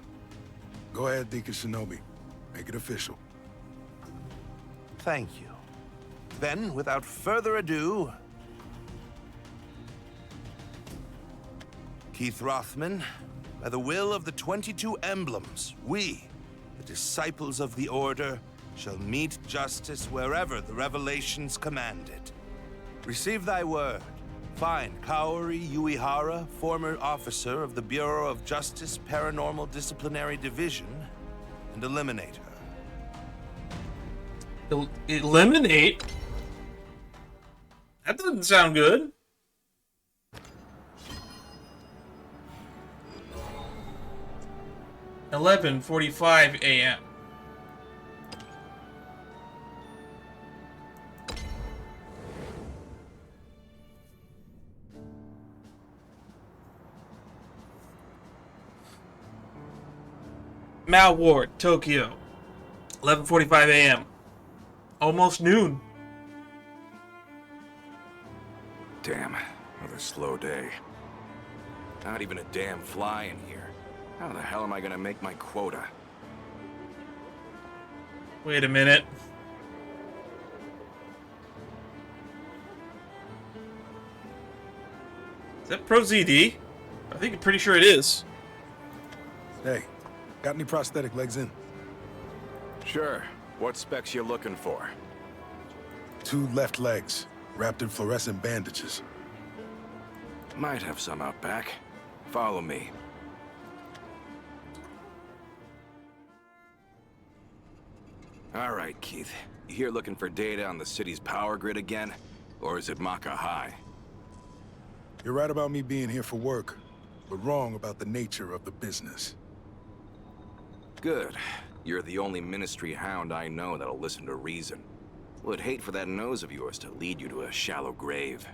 Go ahead, Deacon Shinobi. Make it official. Thank you. Then, without further ado, Keith Rothman, by the will of the 22 emblems, we, the disciples of the Order, shall meet justice wherever the revelations command it. Receive thy word. Find Kaori Yuihara, former officer of the Bureau of Justice Paranormal Disciplinary Division, and eliminate her. Eliminate? That doesn't sound good. $11:45 a.m. Mal Ward, Tokyo. 11:45 a.m. Almost noon. Damn, another slow day. Not even a damn fly in here. How the hell am I gonna make my quota? Wait a minute. that Pro ZD? I think I'm pretty sure it is. Hey, got any prosthetic legs in? Sure. What specs you looking for? 2 left legs, wrapped in fluorescent bandages. Might have some out back. Follow me. All right, Keith. You here looking for data on the city's power grid again? Or is it Maka High? You're right about me being here for work, but wrong about the nature of the business. Good. You're the only ministry hound I know that'll listen to reason. Would hate for that nose of yours to lead you to a shallow grave.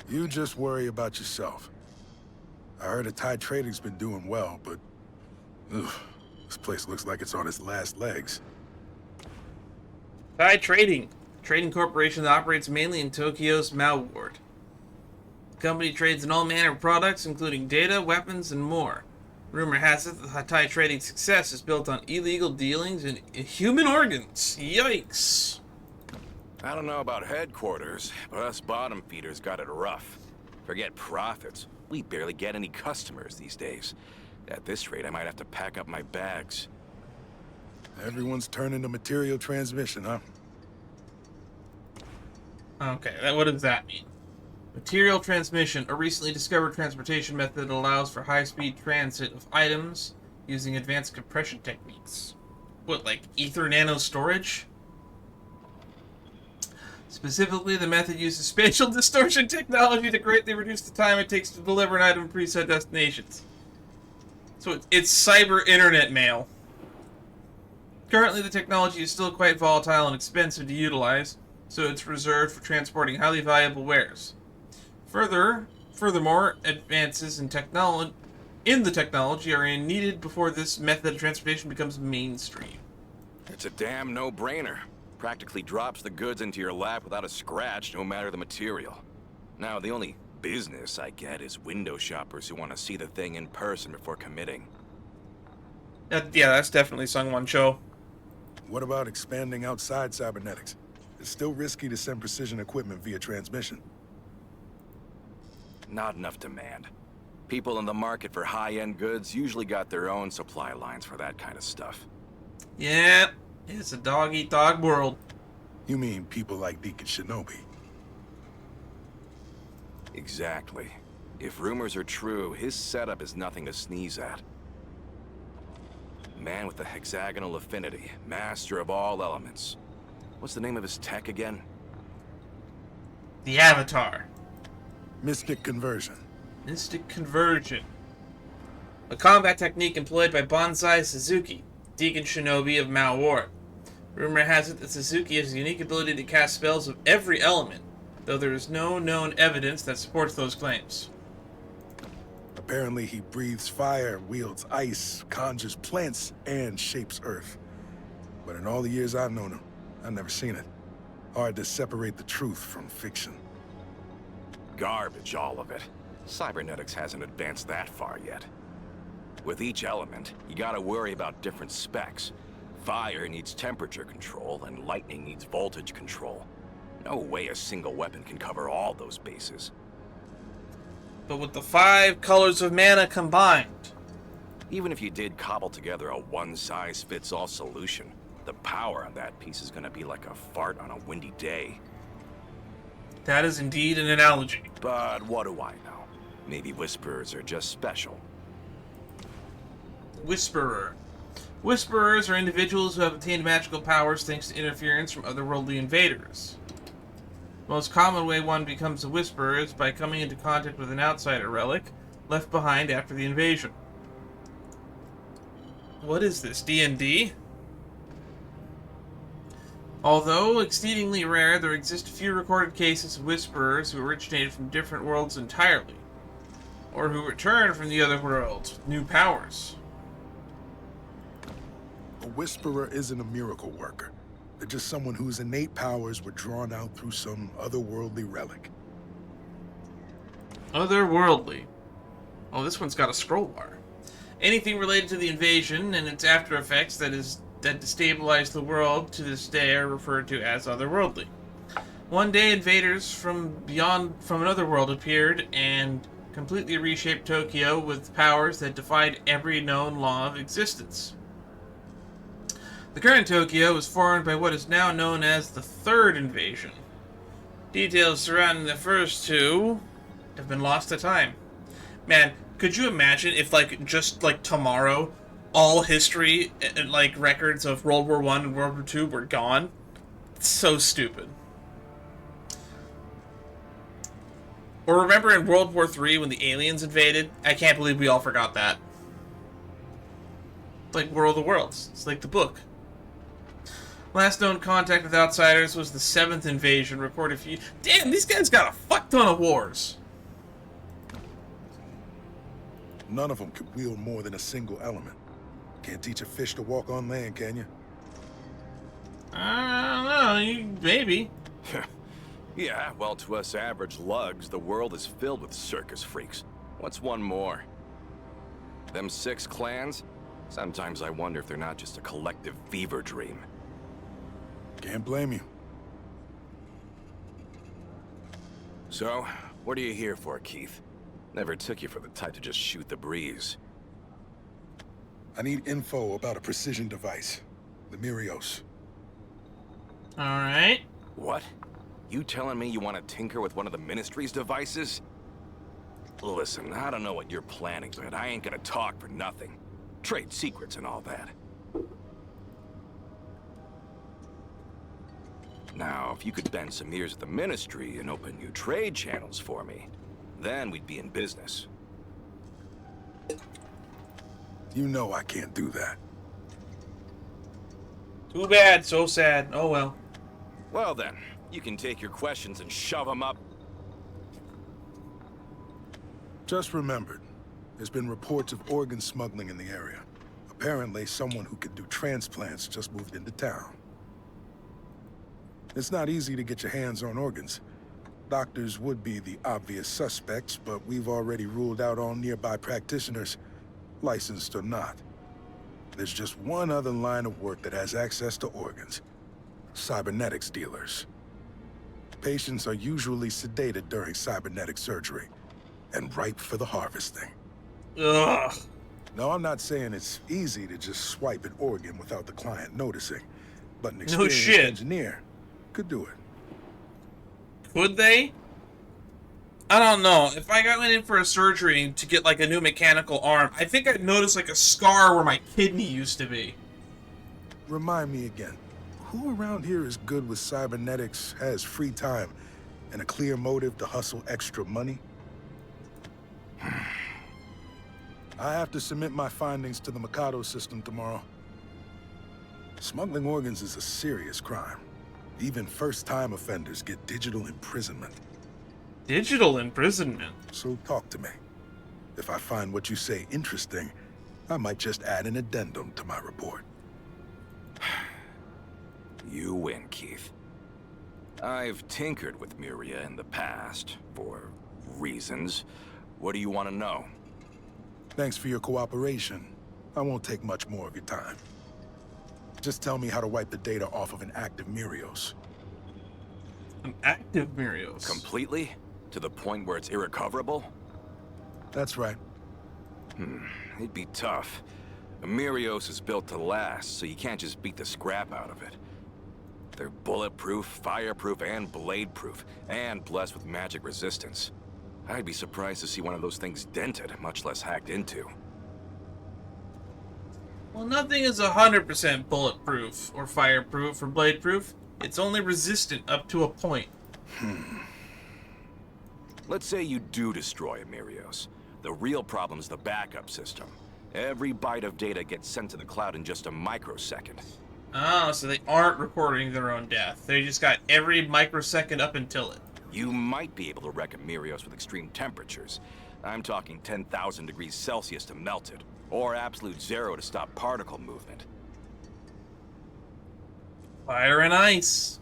You just worry about yourself. I heard Atai Trading's been doing well, but... ugh, this place looks like it's on its last legs. Thai Trading. Trading corporation that operates mainly in Tokyo's Mao ward. The company trades in all manner of products, including data, weapons, and more. Rumor has it that Thai Trading's success is built on illegal dealings in human organs. Yikes. I don't know about headquarters, but us bottom feeders got it rough. Forget profits. We barely get any customers these days. At this rate, I might have to pack up my bags. Everyone's turning to material transmission, huh? Okay, what does that mean? Material transmission, a recently discovered transportation method that allows for high-speed transit of items using advanced compression techniques. What, like ether nano storage? Specifically, the method uses spatial distortion technology to greatly reduce the time it takes to deliver an item to preset destinations. So it's cyber internet mail. Currently, the technology is still quite volatile and expensive to utilize, so it's reserved for transporting highly valuable wares. Furthermore, advances in the technology are needed before this method of transportation becomes mainstream. It's a damn no-brainer. Practically drops the goods into your lap without a scratch, no matter the material. Now, the only business I get is window shoppers who want to see the thing in person before committing. Yeah, that's definitely Sungwon Cho. What about expanding outside cybernetics? It's still risky to send precision equipment via transmission. Not enough demand. People in the market for high-end goods usually got their own supply lines for that kind of stuff. Yeah, it's a dog-eat-dog world. You mean people like Deacon Shinobi? Exactly. If rumors are true, his setup is nothing to sneeze at. Man with the hexagonal affinity, master of all elements. What's the name of his tech again? The Avatar. Mystic conversion. Mystic conversion. A combat technique employed by Bonsai Suzuki, Deacon Shinobi of Mao Ward. Rumor has it that Suzuki has a unique ability to cast spells of every element, though there is no known evidence that supports those claims. Apparently he breathes fire, wields ice, conjures plants, and shapes earth. But in all the years I've known him, I've never seen it. Hard to separate the truth from fiction. Garbage, all of it. Cybernetics hasn't advanced that far yet. With each element, you gotta worry about different specs. Fire needs temperature control, and lightning needs voltage control. No way a single weapon can cover all those bases. But with the 5 colors of mana combined... Even if you did cobble together a one-size-fits-all solution, the power on that piece is gonna be like a fart on a windy day. That is indeed an analogy. But what do I know? Maybe Whisperers are just special. Whisperer. Whisperers are individuals who have obtained magical powers thanks to interference from otherworldly invaders. The most common way one becomes a Whisperer is by coming into contact with an outsider relic left behind after the invasion. What is this, D&D? Although exceedingly rare, there exist a few recorded cases of Whisperers who originated from different worlds entirely, or who returned from the other worlds with new powers. A Whisperer isn't a miracle worker. They're just someone whose innate powers were drawn out through some otherworldly relic. Otherworldly. Oh, this one's got a scroll bar. Anything related to the invasion and its after effects that destabilized the world to this day are referred to as otherworldly. One day, invaders from another world appeared and completely reshaped Tokyo with powers that defied every known law of existence. The current Tokyo was formed by what is now known as the Third Invasion. Details surrounding the first two have been lost to time. Man, could you imagine if, just tomorrow, all history and, records of World War I and World War II were gone? It's so stupid. Or remember in World War III when the aliens invaded? I can't believe we all forgot that. It's like War of the Worlds. It's like the book. Last known contact with outsiders was the 7th invasion, recorded few... Damn, these guys got a fuck ton of wars. None of them could wield more than a single element. Can't teach a fish to walk on land, can you? I don't know, maybe. Yeah, well, to us average lugs, the world is filled with circus freaks. What's one more? Them 6 clans? Sometimes I wonder if they're not just a collective fever dream. Can't blame you. So, what are you here for, Keith? Never took you for the type to just shoot the breeze. I need info about a precision device. The Mirios. Alright. What? You telling me you want to tinker with one of the Ministry's devices? Listen, I don't know what you're planning, but I ain't gonna talk for nothing. Trade secrets and all that. Now, if you could bend some ears at the Ministry and open new trade channels for me, then we'd be in business. You know I can't do that. Too bad, so sad. Oh well. Well then, you can take your questions and shove them up. Just remembered, there's been reports of organ smuggling in the area. Apparently, someone who could do transplants just moved into town. It's not easy to get your hands on organs. Doctors would be the obvious suspects, but we've already ruled out all nearby practitioners, licensed or not. There's just one other line of work that has access to organs. Cybernetics dealers. Patients are usually sedated during cybernetic surgery, and ripe for the harvesting. Ugh. Now, I'm not saying it's easy to just swipe an organ without the client noticing, but an No experienced shit. engineer could do it. Could they? I don't know. If I got in for a surgery to get a new mechanical arm, I think I'd notice a scar where my kidney used to be. Remind me again, who around here is good with cybernetics, has free time, and a clear motive to hustle extra money? I have to submit my findings to the Mikado system tomorrow. Smuggling organs is a serious crime. Even first-time offenders get digital imprisonment. Digital imprisonment? So talk to me. If I find what you say interesting, I might just add an addendum to my report. You win, Keith. I've tinkered with Miria in the past, for reasons. What do you want to know? Thanks for your cooperation. I won't take much more of your time. Just tell me how to wipe the data off of an active Mirios. An active Mirios? Completely? To the point where it's irrecoverable? That's right. It'd be tough. A Mirios is built to last, so you can't just beat the scrap out of it. They're bulletproof, fireproof, and blade-proof, and blessed with magic resistance. I'd be surprised to see one of those things dented, much less hacked into. Well, nothing is 100% bulletproof, or fireproof, or blade-proof. It's only resistant up to a point. Let's say you do destroy a Mirios. The real problem's the backup system. Every byte of data gets sent to the cloud in just a microsecond. Oh, so they aren't recording their own death. They just got every microsecond up until it. You might be able to wreck a Mirios with extreme temperatures. I'm talking 10,000 degrees Celsius to melt it, or absolute zero to stop particle movement. Fire and ice.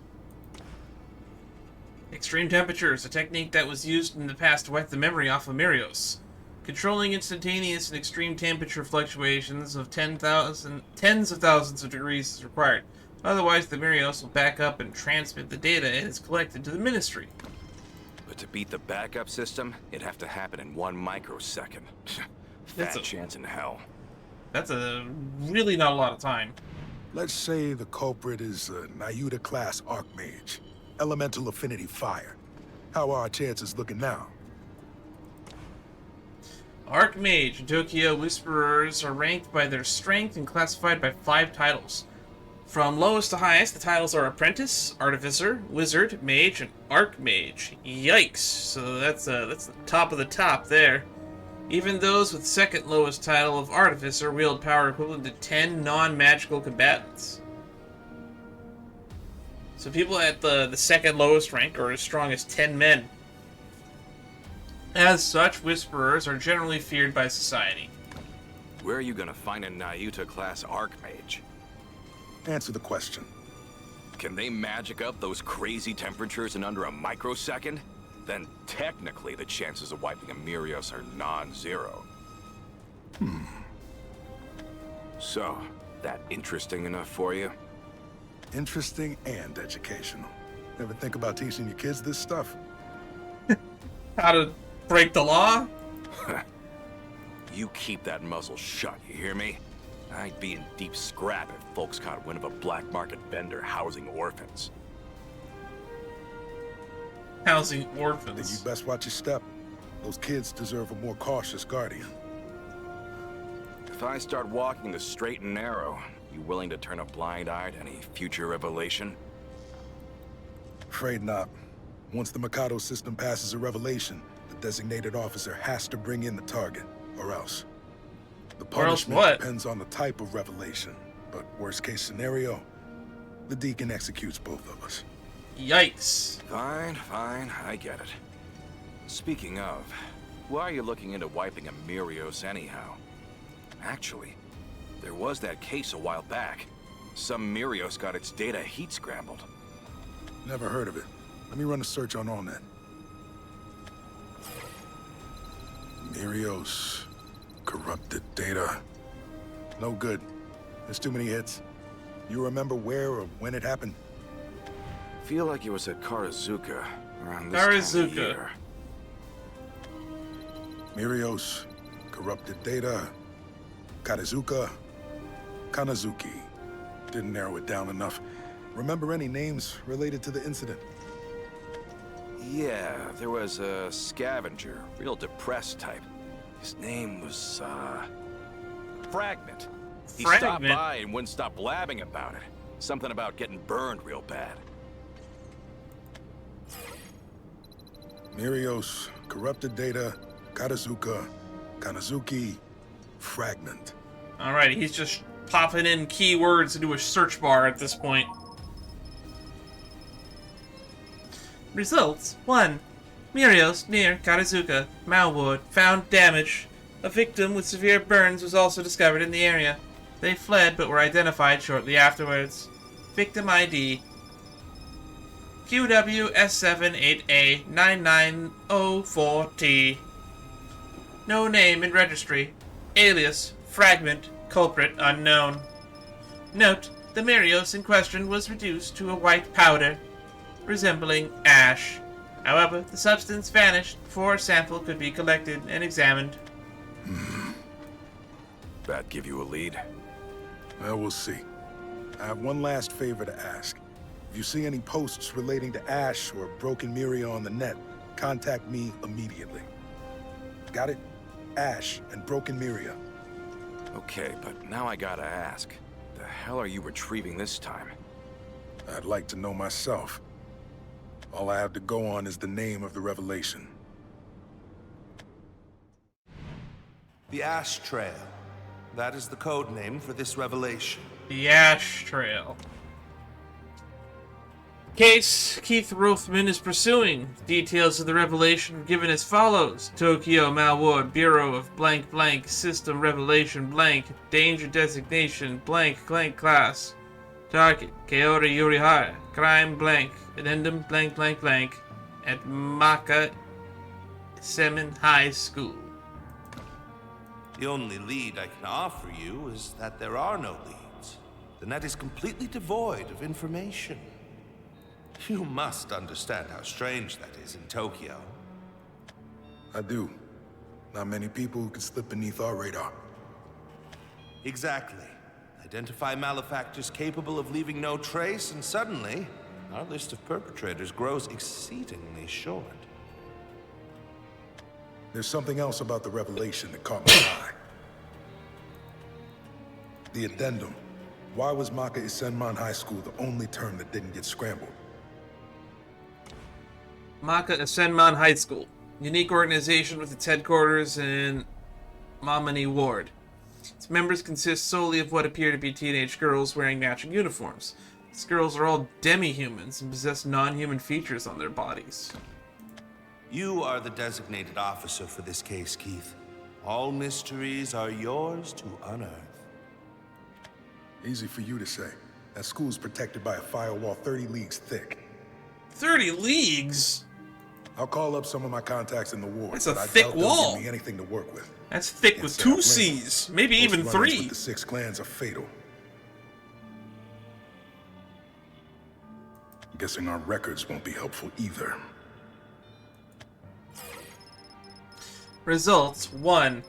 Extreme temperatures, a technique that was used in the past to wipe the memory off of Mirios. Controlling instantaneous and extreme temperature fluctuations of tens of thousands of degrees is required. Otherwise, the Mirios will back up and transmit the data it has collected to the Ministry. But to beat the backup system, it'd have to happen in 1 microsecond. Fat chance in hell. That's a really not a lot of time. Let's say the culprit is a Nyuta-class Archmage. Elemental affinity fire. How are our chances looking now? Archmage and Tokyo Whisperers are ranked by their strength and classified by 5 titles. From lowest to highest, the titles are Apprentice, Artificer, Wizard, Mage, and Archmage. Yikes! So that's the top of the top there. Even those with second lowest title of Artificer wield power equivalent to 10 non-magical combatants. So people at the second lowest rank are as strong as 10 men. As such, Whisperers are generally feared by society. Where are you gonna find a Nyuta-class Archmage? Answer the question. Can they magic up those crazy temperatures in under a microsecond? Then technically the chances of wiping a Mirios are non-zero. So, that interesting enough for you? Interesting and educational. Ever think about teaching your kids this stuff? How to break the law? You keep that muzzle shut, you hear me? I'd be in deep scrap if folks caught wind of a black market vendor housing orphans. Housing Then orphans. you best watch your step. Those kids deserve a more cautious guardian. If I start walking the straight and narrow, you willing to turn a blind eye to any future revelation? Afraid not. Once the Mikado system passes a revelation, the designated officer has to bring in the target, or else. The Or else punishment what? depends on the type of revelation, but worst case scenario, the Deacon executes both of us. Yikes. Fine, I get it. Speaking of, why are you looking into wiping a Mirios anyhow? Actually, there was that case a while back. Some Mirios got its data heat scrambled. Never heard of it. Let me run a search on AllNet. Mirios. Corrupted data. No good. There's too many hits. You remember where or when it happened? Feel like it was at Karazuka around this time of year. Mirios. Corrupted data. Karazuka. Kanazuki. Didn't narrow it down enough. Remember any names related to the incident? Yeah, there was a scavenger, real depressed type. His name was, Fragment. He stopped Fragment? by and wouldn't stop blabbing about it. Something about getting burned real bad. Mirios, corrupted data, Karazuka, Kanazuki, Fragment. Alright, he's just popping in keywords into a search bar at this point. Results: 1. Mirios, near Karazuka, Malwood, found damage. A victim with severe burns was also discovered in the area. They fled but were identified shortly afterwards. Victim ID: QWS78A9904T. No name in registry. Alias: Fragment. Culprit unknown. Note: the Mirios in question was reduced to a white powder, resembling ash. However, the substance vanished before a sample could be collected and examined. That give you a lead? Well, we'll see. I have one last favor to ask. If you see any posts relating to Ash or Broken Miria on the net, contact me immediately. Got it? Ash and Broken Miria. Okay, but now I gotta ask. The hell are you retrieving this time? I'd like to know myself. All I have to go on is the name of the revelation. The Ash Trail. That is the code name for this revelation. The Ash Trail. Case Keith Rothman is pursuing. Details of the revelation are given as follows. Tokyo Malward Bureau of blank blank System Revelation blank Danger Designation blank blank Class. Target Kaori Yuihara. Crime blank Addendum blank blank blank at Maka Semin High School. The only lead I can offer you is that there are no leads. the net is completely devoid of information. You must understand how strange that is in Tokyo. I do. Not many people who can slip beneath our radar. Exactly. Identify malefactors capable of leaving no trace, and suddenly, our list of perpetrators grows exceedingly short. There's something else about the revelation that caught my eye. The addendum. Why was Maka Isenman High School the only term that didn't get scrambled? Maka Isenman High School. Unique organization with its headquarters in Mamani Ward. Its members consist solely of what appear to be teenage girls wearing matching uniforms. These girls are all demi-humans and possess non-human features on their bodies. You are the designated officer for this case, Keith. All mysteries are yours to unearth. Easy for you to say. That school's protected by a firewall 30 leagues thick. 30 leagues? I'll call up some of my contacts in the ward. That's a thick wall. Give me anything to work with. That's thick with 2 C's, maybe even 3. With the 6 clans are fatal. Guessing our records won't be helpful either. Results: 1.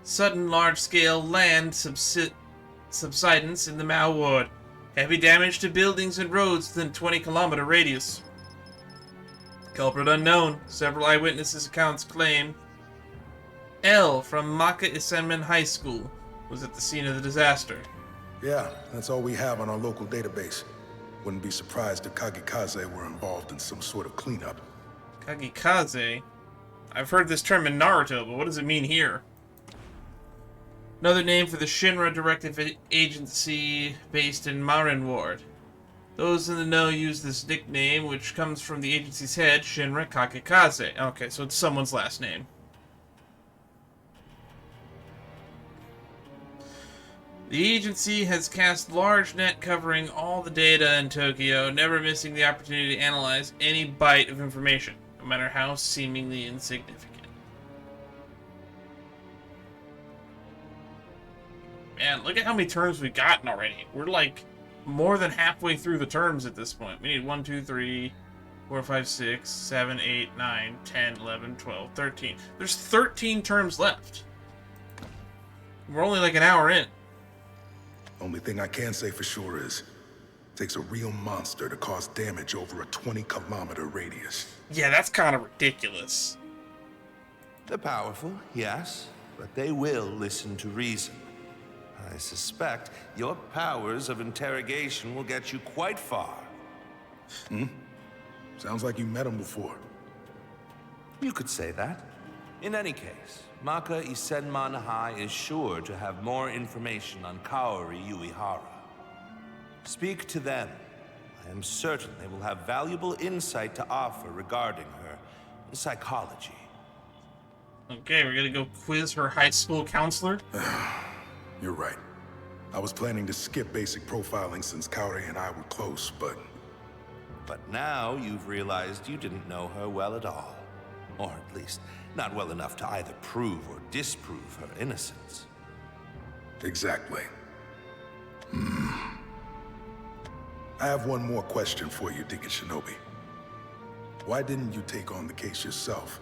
Sudden large-scale land subsidence in the Mao Ward. Heavy damage to buildings and roads within 20-kilometer radius. Culprit unknown. Several eyewitnesses' accounts claim L from Maka Isenman High School was at the scene of the disaster. Yeah, that's all we have on our local database. Wouldn't be surprised if Kagikaze were involved in some sort of cleanup. Kagikaze? I've heard this term in Naruto, but what does it mean here? Another name for the Shinra Directive Agency based in Marin Ward. Those in the know use this nickname, which comes from the agency's head, Shinra Kagikaze. Okay, so it's someone's last name. The agency has cast large net covering all the data in Tokyo, never missing the opportunity to analyze any bite of information, no matter how seemingly insignificant. Man, look at how many terms we've gotten already. We're like more than halfway through the terms at this point. We need 1, 2, 3, 4, 5, 6, 7, 8, 9, 10, 11, 12, 13. There's 13 terms left. We're only like an hour in. Only thing I can say for sure is, it takes a real monster to cause damage over a 20-kilometer radius. Yeah, that's kind of ridiculous. They're powerful, yes, but they will listen to reason. I suspect your powers of interrogation will get you quite far. Sounds like you met him before. You could say that. In any case, Maka Isenman High is sure to have more information on Kaori Yuihara. Speak to them. I am certain they will have valuable insight to offer regarding her psychology. Okay, we're gonna go quiz her high school counselor? You're right. I was planning to skip basic profiling since Kaori and I were close, but now you've realized you didn't know her well at all. Or at least, not well enough to either prove or disprove her innocence. Exactly. I have one more question for you, Deacon Shinobi. Why didn't you take on the case yourself?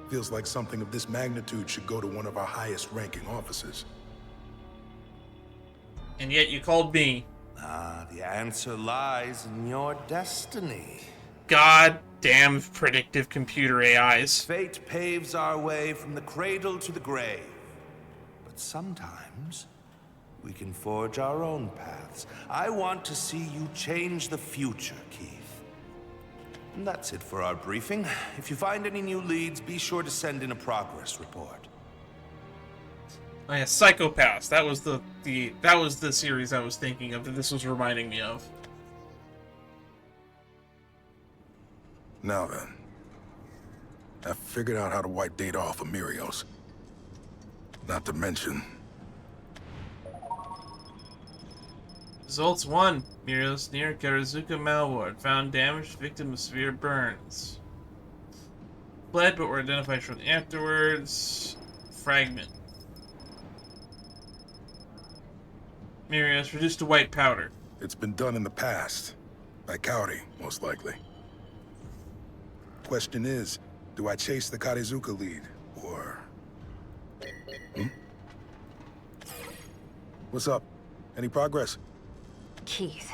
Feels like something of this magnitude should go to one of our highest-ranking officers. And yet you called me. The answer lies in your destiny. God damn predictive computer AIs. Fate paves our way from the cradle to the grave. But sometimes, we can forge our own paths. I want to see you change the future, Keith. And that's it for our briefing. If you find any new leads, be sure to send in a progress report. Oh yeah, Psychopaths. That was the series I was thinking of that this was reminding me of. Now then, I've figured out how to wipe data off of Mirios. Not to mention... Results 1. Mirios near Karazuka Malward. Found damaged, victim of severe burns. Fled but were identified shortly afterwards. Fragment. Mirios, reduced to white powder. It's been done in the past. By Kaori, most likely. Question is, do I chase the Karizuka lead, or... What's up? Any progress? Keith.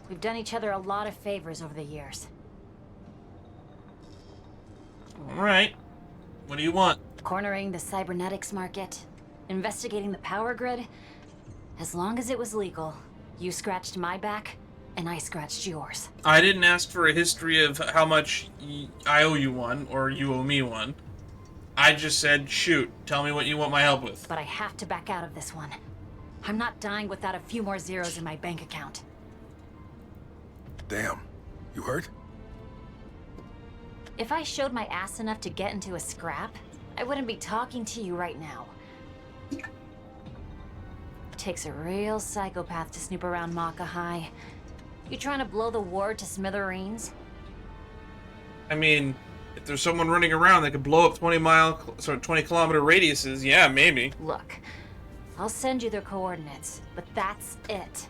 We've done each other a lot of favors over the years. Alright. What do you want? Cornering the cybernetics market, investigating the power grid. As long as it was legal, you scratched my back, and I scratched yours. I didn't ask for a history of how much I owe you one, or you owe me one. I just said, shoot, tell me what you want my help with. But I have to back out of this one. I'm not dying without a few more zeros in my bank account. Damn. You hurt? If I showed my ass enough to get into a scrap, I wouldn't be talking to you right now. Takes a real psychopath to snoop around Maka High. You trying to blow the ward to smithereens? I mean, if there's someone running around that could blow up 20 kilometer radiuses, yeah, maybe. Look, I'll send you their coordinates, but that's it.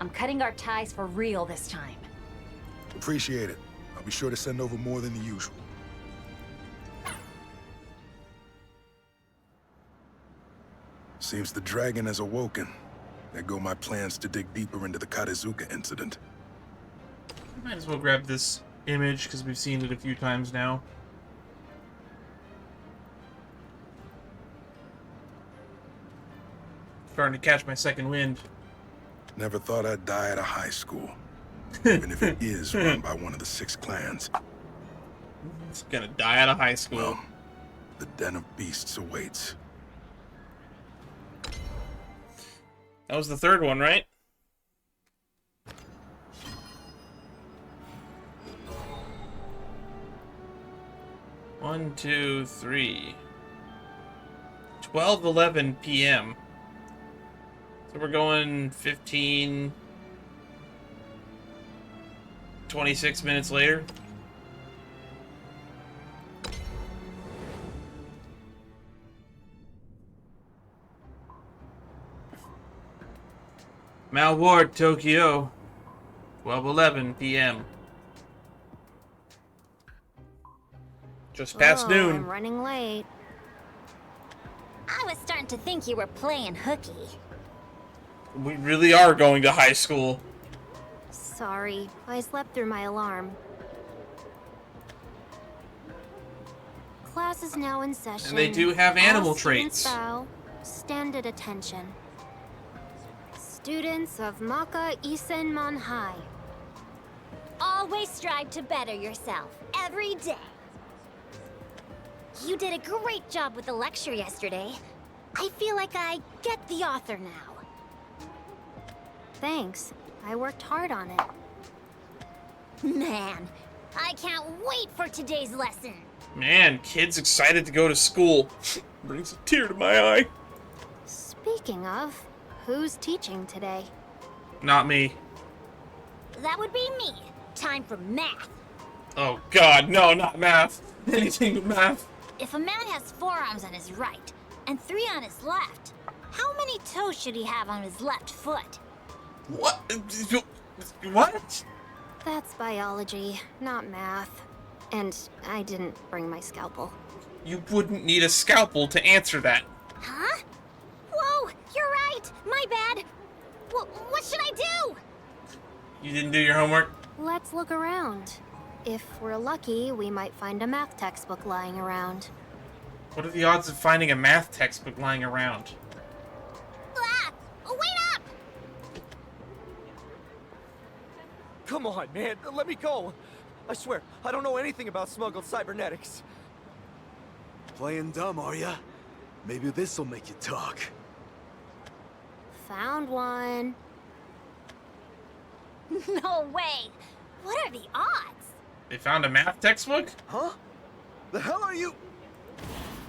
I'm cutting our ties for real this time. Appreciate it. I'll be sure to send over more than the usual. Seems the dragon has awoken. There go my plans to dig deeper into the Karizuka incident. Might as well grab this image, because we've seen it a few times now. Starting to catch my second wind. Never thought I'd die at a high school. Even if it is run by one of the 6 clans. It's gonna die out of high school. Well, the den of beasts awaits. That was the third one, right? One, 2, 3. 12:11 p.m. So we're going 26 minutes later. Mal Ward, Tokyo. 12:11 p.m. Just past noon. I'm running late. I was starting to think you were playing hooky. We really are going to high school. Sorry, I slept through my alarm. Class is now in session. And they do have animal All students traits. bow. Stand at attention. Students of Maka Isenman High. Always strive to better yourself, every day. You did a great job with the lecture yesterday. I feel like I get the author now. Thanks. I worked hard on it. Man, I can't wait for today's lesson. Man, kids excited to go to school. Brings a tear to my eye. Speaking of, who's teaching today? Not me. That would be me. Time for math. Oh god, no, not math. Anything but math. If a man has 4 arms on his right and 3 on his left, how many toes should he have on his left foot? What? What? That's biology, not math. And I didn't bring my scalpel. You wouldn't need a scalpel to answer that. Huh? Whoa, you're right. My bad. What should I do? You didn't do your homework? Let's look around. If we're lucky, we might find a math textbook lying around. What are the odds of finding a math textbook lying around? Ah! Wait up! Come on, man, let me go. I swear, I don't know anything about smuggled cybernetics. Playing dumb, are ya? Maybe this'll make you talk. Found one. No way! What are the odds? They found a math textbook? Huh? The hell are you?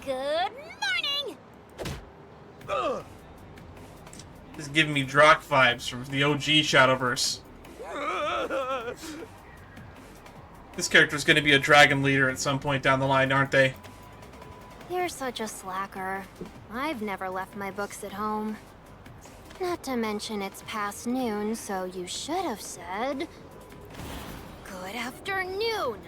Good morning! Ugh. This is giving me Drock vibes from the OG Shadowverse. This character's gonna be a dragon leader at some point down the line, aren't they? You're such a slacker. I've never left my books at home. Not to mention it's past noon, so you should have said... Good afternoon!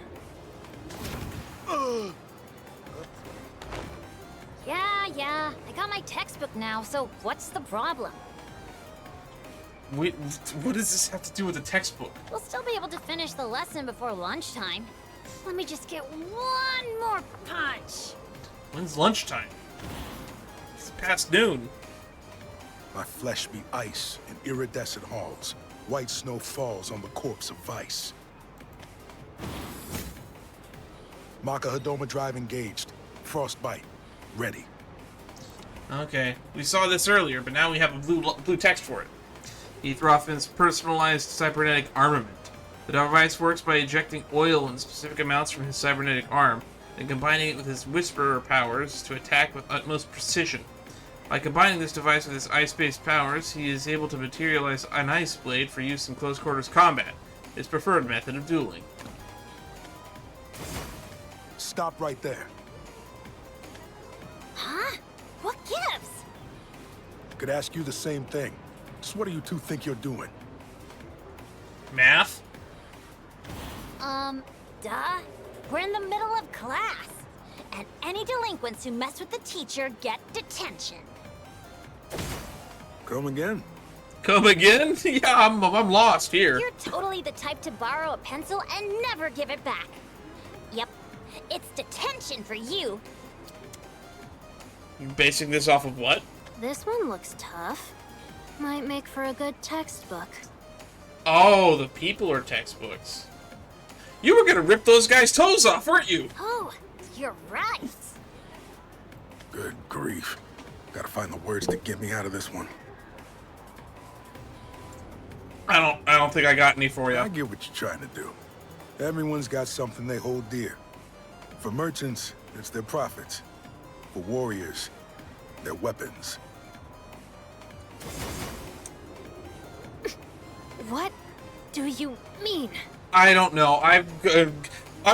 Yeah, I got my textbook now, so what's the problem? Wait, what does this have to do with the textbook? We'll still be able to finish the lesson before lunchtime. Let me just get one more punch. When's lunchtime? It's past noon. My flesh be ice in iridescent halls. White snow falls on the corpse of Vice. Maka Hadoma Drive engaged. Frostbite. Ready. Okay, we saw this earlier, but now we have a blue text for it. Ethrofin's personalized cybernetic armament. The device works by ejecting oil in specific amounts from his cybernetic arm, and combining it with his Whisperer powers to attack with utmost precision. By combining this device with his ice-based powers, he is able to materialize an ice blade for use in close-quarters combat, his preferred method of dueling. Stop right there. Huh? What gives? Could ask you the same thing. Just what do you two think you're doing? Math? Duh. We're in the middle of class. And any delinquents who mess with the teacher get detention. Come again? Come again? Yeah, I'm lost here. You're totally the type to borrow a pencil and never give it back. Yep. It's detention for you. You basing this off of what? This one looks tough. Might make for a good textbook. Oh, the people are textbooks. You were gonna rip those guys' toes off, weren't you? Oh, you're right. Good grief. Gotta find the words to get me out of this one. I don't think I got any for you. I get what you're trying to do. Everyone's got something they hold dear. For merchants, it's their profits. For warriors, their weapons. What do you mean? I don't know. I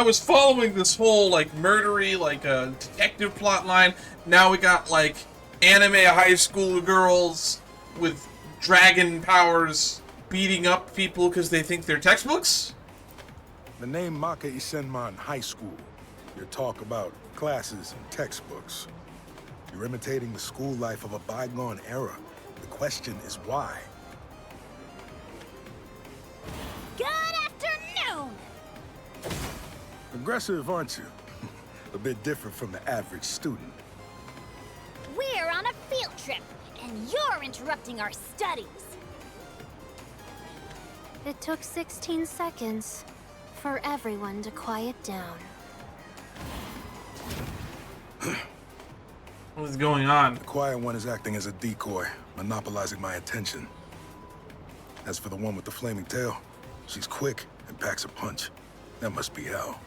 was following this whole like murdery, like detective plot line. Now we got like anime high school girls with dragon powers beating up people because they think they're textbooks. The name Maka Isenman High School. Your talk about classes and textbooks. You're imitating the school life of a bygone era. The question is why? Good afternoon! Aggressive, aren't you? A bit different from the average student. We're on a field trip, and you're interrupting our studies. It took 16 seconds for everyone to quiet down. What is going on? The quiet one is acting as a decoy, monopolizing my attention. As for the one with the flaming tail, she's quick and packs a punch. That must be hell.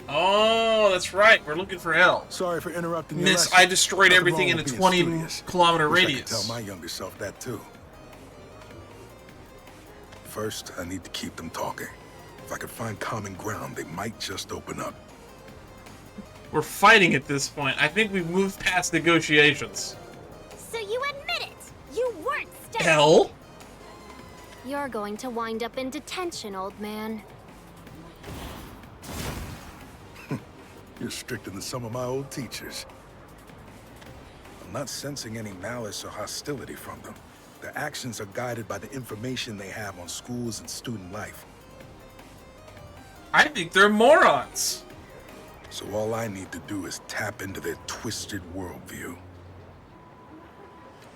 Oh, that's right. We're looking for hell. Sorry for interrupting your Miss, lesson. I destroyed Nothing everything wrong in a with being 20-kilometer Wish I radius. could tell my younger self that too. First, I need to keep them talking. If I could find common ground, they might just open up. We're fighting at this point. I think we've moved past negotiations. So you admit it! You weren't studying! Hell? You're going to wind up in detention, old man. You're stricter than some of my old teachers. I'm not sensing any malice or hostility from them. Their actions are guided by the information they have on schools and student life. I think they're morons. So all I need to do is tap into their twisted worldview.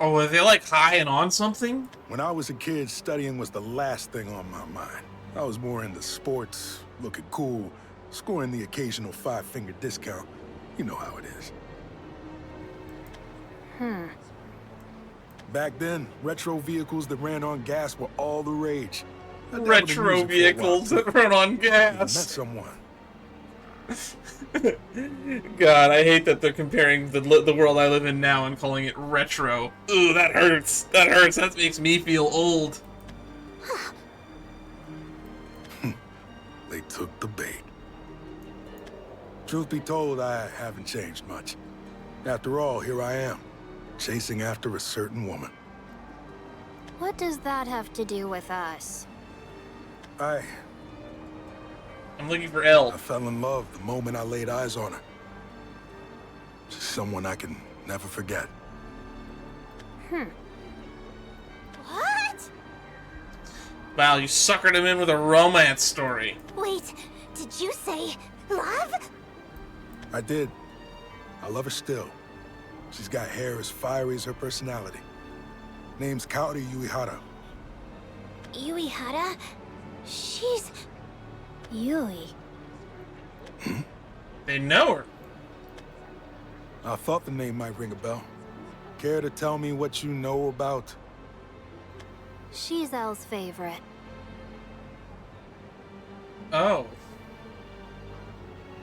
Oh, are they like high and on something? When I was a kid, studying was the last thing on my mind. I was more into sports, looking cool, scoring the occasional 5-finger discount. You know how it is. Back then, retro vehicles that ran on gas were all the rage. I dabbled in Retro music for a vehicles while, that run on too. I met gas. someone. God, I hate that they're comparing the world I live in now and calling it retro. Ooh, that hurts. That hurts. That makes me feel old. They took the bait. Truth be told, I haven't changed much. After all, here I am, chasing after a certain woman. What does that have to do with us? I'm looking for L. I fell in love the moment I laid eyes on her. She's someone I can never forget. What? Wow, you suckered him in with a romance story. Wait, did you say love? I did. I love her still. She's got hair as fiery as her personality. Name's Kaori Yuihara. Yuihara? She's... Yui. They know her. I thought the name might ring a bell. Care to tell me what you know about? She's Elle's favorite. Oh.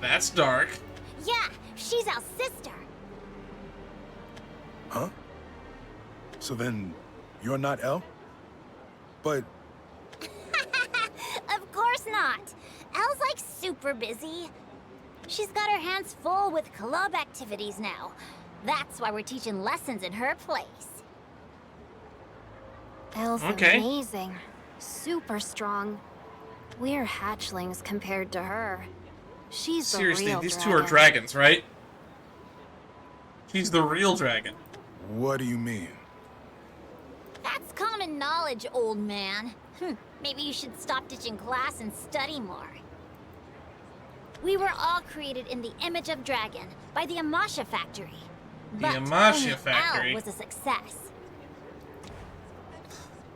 That's dark. Yeah, she's our sister. Huh? So then, you're not Elle? But... Of course not. Elle's like super busy. She's got her hands full with club activities now. That's why we're teaching lessons in her place. Elle's amazing. Super strong. We're hatchlings compared to her. She's Seriously, the real these dragon. two are dragons, right? She's the real dragon. What do you mean? That's common knowledge, old man. Maybe you should stop ditching class and study more. We were all created in the image of dragon by the Amasha factory. The Amasha Elle factory was a success.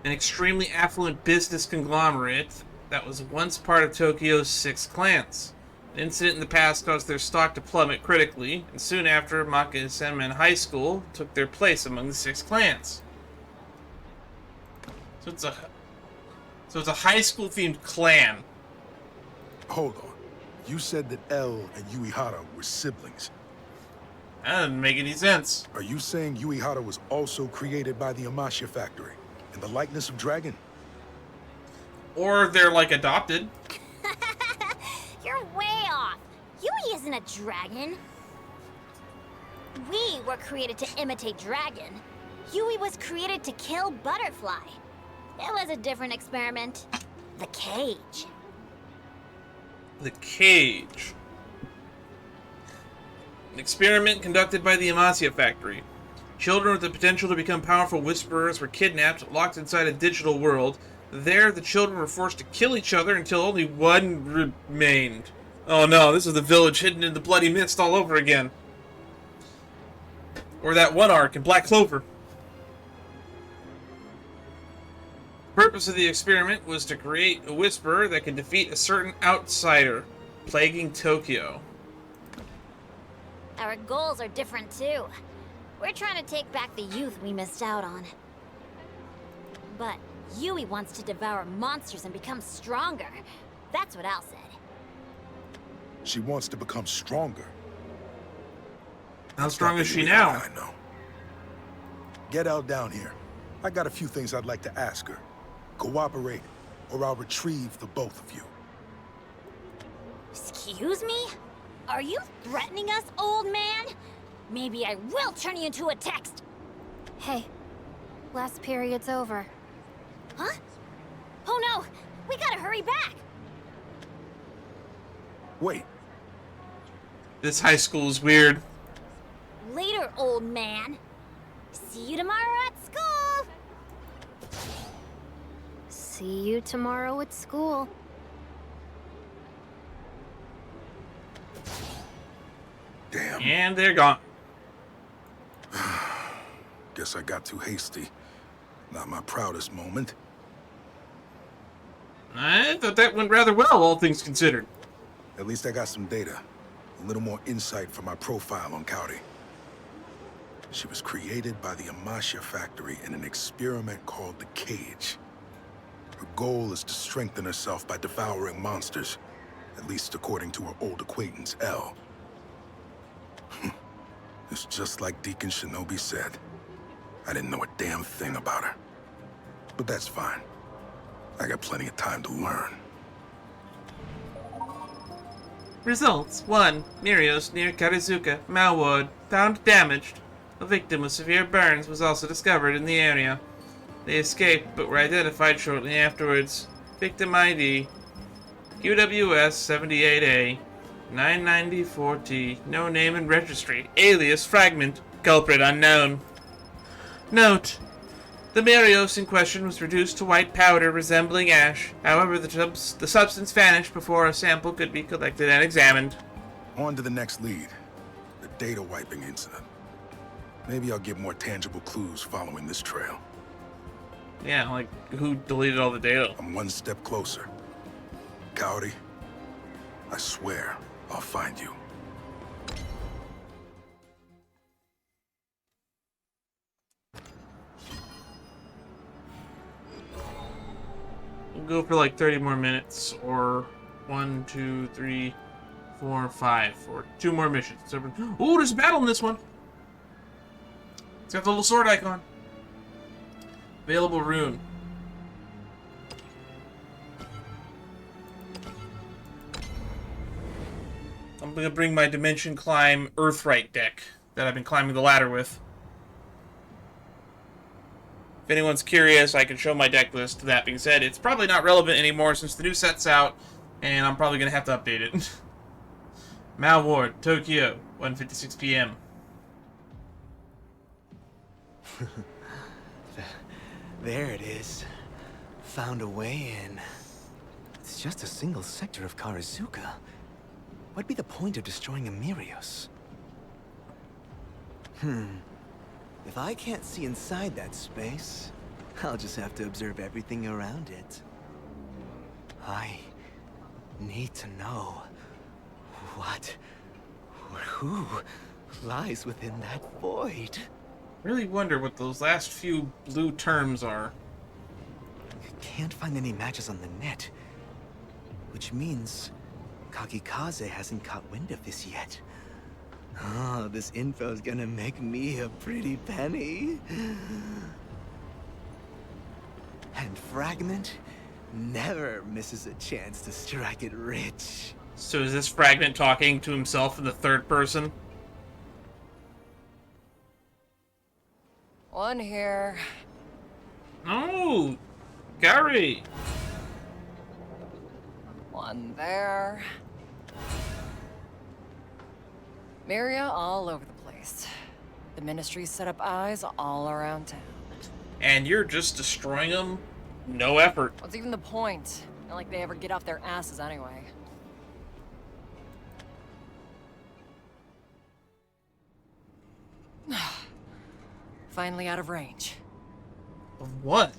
An extremely affluent business conglomerate that was once part of Tokyo's 6 clans. An incident in the past caused their stock to plummet critically, and soon after, Maka and Senman High School took their place among the 6 clans. So it's a high school themed clan. Hold on. You said that Elle and Yuihara were siblings. That doesn't make any sense. Are you saying Yuihara was also created by the Amasha factory in the likeness of dragon? Or they're like adopted. You're way off. Yui isn't a dragon. We were created to imitate dragon. Yui was created to kill butterfly. It was a different experiment. The cage. The cage. An experiment conducted by the Amasya factory. Children with the potential to become powerful whisperers were kidnapped, locked inside a digital world. There, the children were forced to kill each other until only one remained. Oh no, this is the village hidden in the bloody mist all over again. Or that one arc in Black Clover. The purpose of the experiment was to create a whisperer that could defeat a certain outsider plaguing Tokyo. Our goals are different too. We're trying to take back the youth we missed out on. But Yui wants to devour monsters and become stronger. That's what Al said. She wants to become stronger. How strong is she Yuihara now? I know. Get Elle down here. I got a few things I'd like to ask her. Cooperate, or I'll retrieve the both of you. Excuse me? Are you threatening us, old man? Maybe I will turn you into a text. Hey, last period's over. Huh? Oh no! We gotta hurry back! Wait. This high school is weird. Later, old man. See you tomorrow at school! See you tomorrow at school. Damn. And they're gone. Guess I got too hasty. Not my proudest moment. I thought that went rather well, all things considered. At least I got some data. A little more insight for my profile on Kaori. She was created by the Amasha factory in an experiment called the Cage. Her goal is to strengthen herself by devouring monsters, at least according to her old acquaintance, Elle. It's just like Deacon Shinobi said. I didn't know a damn thing about her. But that's fine. I got plenty of time to learn. Results: 1. Mirios near Karizuka, Malwood, found damaged. A victim with severe burns was also discovered in the area. They escaped, but were identified shortly afterwards. Victim ID, QWS 78A, 994T, no name and registry, alias Fragment, culprit unknown. Note: the Mirios in question was reduced to white powder resembling ash. However, the substance vanished before a sample could be collected and examined. On to the next lead, the data wiping incident. Maybe I'll get more tangible clues following this trail. Yeah, like who deleted all the data? I'm one step closer. Kaori, I swear I'll find you. We'll go for like 30 more minutes, or 1, 2, 3, 4, 5, or 2 more missions. Ooh, there's a battle in this one. It's got the little sword icon. Available rune. I'm gonna bring my Dimension Climb Earthright deck that I've been climbing the ladder with. If anyone's curious, I can show my deck list. That being said, it's probably not relevant anymore since the new set's out, and I'm probably gonna have to update it. Mal Ward, Tokyo, 1:56 p.m. There it is. Found a way in. It's just a single sector of Karazuka. What'd be the point of destroying Amirios? If I can't see inside that space, I'll just have to observe everything around it. I need to know what or who lies within that void. Really wonder what those last few blue terms are. Can't find any matches on the net, which means Kakikaze hasn't caught wind of this yet. Oh, this info's gonna make me a pretty penny. And Fragment never misses a chance to strike it rich. So is this Fragment talking to himself in the third person? One here. Oh, Gary. One there. Miria all over the place. The Ministry set up eyes all around town. And you're just destroying them? No effort. What's even the point? Not like they ever get off their asses anyway. Finally out of range. Of what?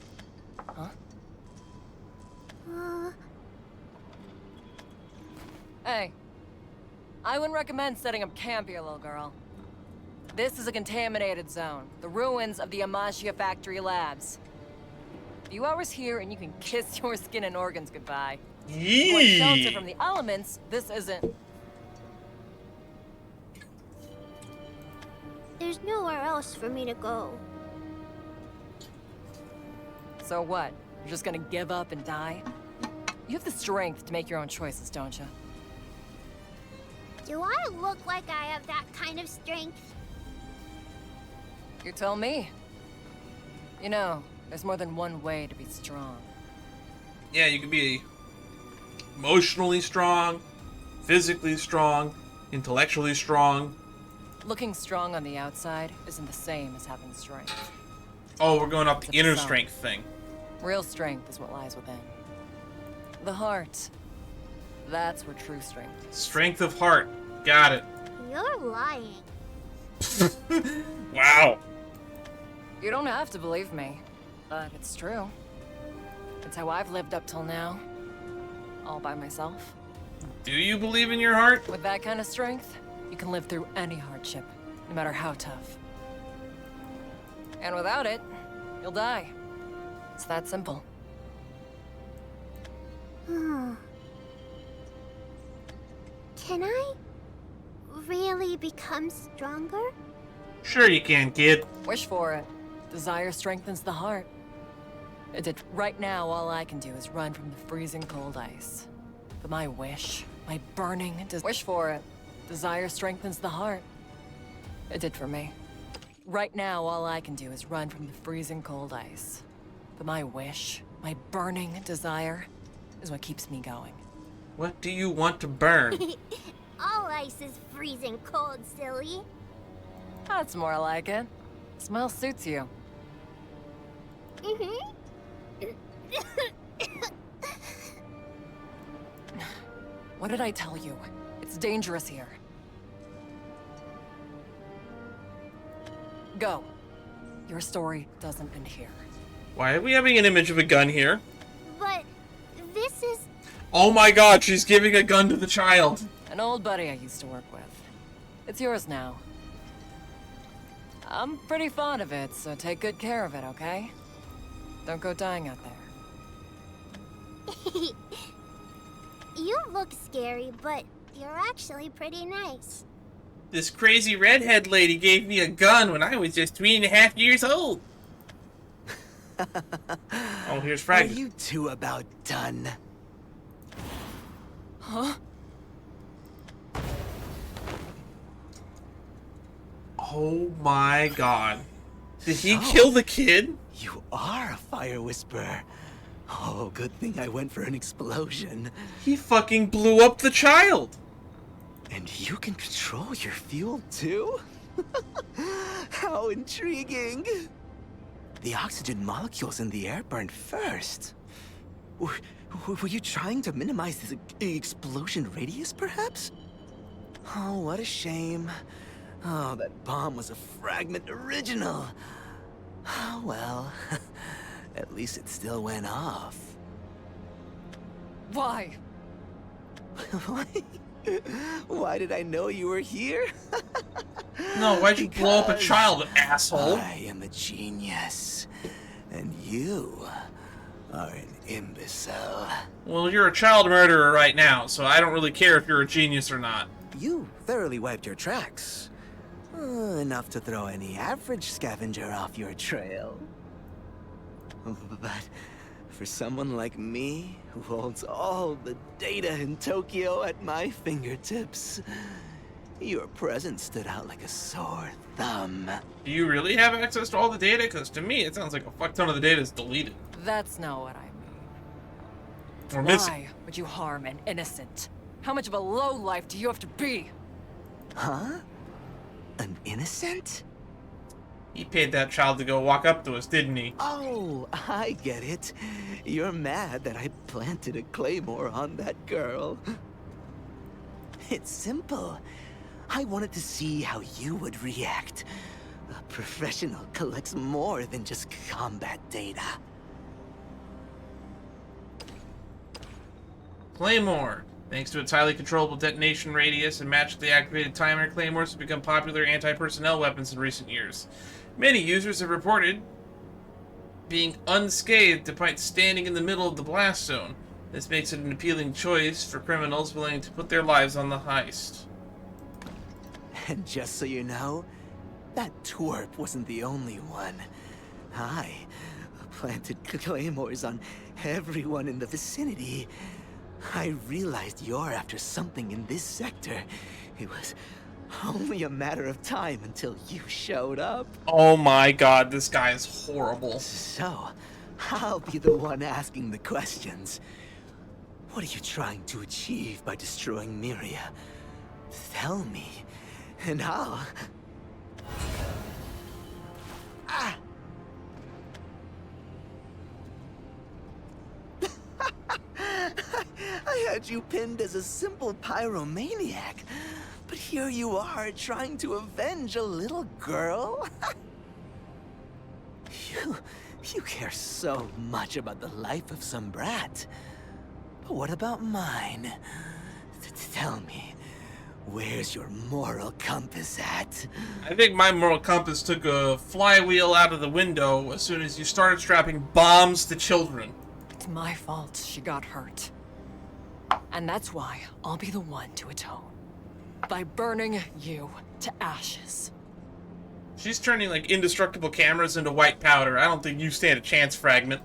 Huh? Hey. I wouldn't recommend setting up camp here, little girl. This is a contaminated zone. The ruins of the Amasia factory labs. A few hours here and you can kiss your skin and organs goodbye. If you want shelter from the elements, this isn't. There's nowhere else for me to go. So what? You're just gonna give up and die? You have the strength to make your own choices, don't you? Do I look like I have that kind of strength? You tell me. You know, there's more than one way to be strong. Yeah, you can be emotionally strong, physically strong, intellectually strong. Looking strong on the outside isn't the same as having strength. Oh, we're going off the inner Some. strength thing. Real strength is what lies within. The heart. That's where true strength is. Strength of heart. Got it. You're lying. Wow. You don't have to believe me, but it's true. It's how I've lived up till now. All by myself. Do you believe in your heart? With that kind of strength, you can live through any hardship, no matter how tough. And without it, you'll die. It's that simple. Can I really become stronger? Sure you can, kid. Wish for it. Desire strengthens the heart. It did. Right now, all I can do is run from the freezing cold ice. But my wish, my burning wish for it. Desire strengthens the heart. It did for me. Right now, all I can do is run from the freezing cold ice. But my wish, my burning desire, is what keeps me going. What do you want to burn? All ice is freezing cold, silly. That's more like it. Smell suits you. What did I tell you? It's dangerous here. Go. Your story doesn't end here. Why are we having an image of a gun here? But this is... Oh my god, she's giving a gun to the child. An old buddy I used to work with. It's yours now. I'm pretty fond of it, so take good care of it, okay? Don't go dying out there. You look scary, but you're actually pretty nice. This crazy redhead lady gave me a gun when I was just 3.5 years old. Oh, here's Are Fragment. you two about done? Huh? Oh my god. Did he So, kill the kid? You are a fire whisperer. Oh, good thing I went for an explosion. He fucking blew up the child. And you can control your fuel too? How intriguing! The oxygen molecules in the air burned first. Were you trying to minimize this explosion radius, perhaps? Oh, what a shame. Oh, that bomb was a fragment original. Oh, well, at least it still went off. Why? Why did I know you were here? No, why'd you blow up a child, asshole? I am a genius, and you are an imbecile. Well, you're a child murderer right now, so I don't really care if you're a genius or not. You thoroughly wiped your tracks. Enough to throw any average scavenger off your trail. But for someone like me, who holds all the data in Tokyo at my fingertips, your presence stood out like a sore thumb. Do you really have access to all the data? Because to me, it sounds like a fuck ton of the data is deleted. That's not what I mean. Or missing. Why would you harm an innocent? How much of a lowlife do you have to be? Huh? An innocent? He paid that child to go walk up to us, didn't he? Oh, I get it. You're mad that I planted a claymore on that girl. It's simple. I wanted to see how you would react. A professional collects more than just combat data. Claymore. Thanks to its highly controllable detonation radius and magically activated timer, claymores have become popular anti-personnel weapons in recent years. Many users have reported being unscathed despite standing in the middle of the blast zone. This makes it an appealing choice for criminals willing to put their lives on the heist. And just so you know, that twerp wasn't the only one. I planted claymores on everyone in the vicinity. I realized you're after something in this sector. It was only a matter of time until you showed up. Oh my god, this guy is horrible. So, I'll be the one asking the questions. What are you trying to achieve by destroying Miria? Tell me, and I'll... Ah! I had you pinned as a simple pyromaniac, but here you are trying to avenge a little girl? You care so much about the life of some brat. But what about mine? Tell me, where's your moral compass at? I think my moral compass took a flywheel out of the window as soon as you started strapping bombs to children. It's my fault she got hurt. And that's why I'll be the one to atone. By burning you to ashes. She's turning like indestructible cameras into white powder. I don't think you stand a chance, Fragment.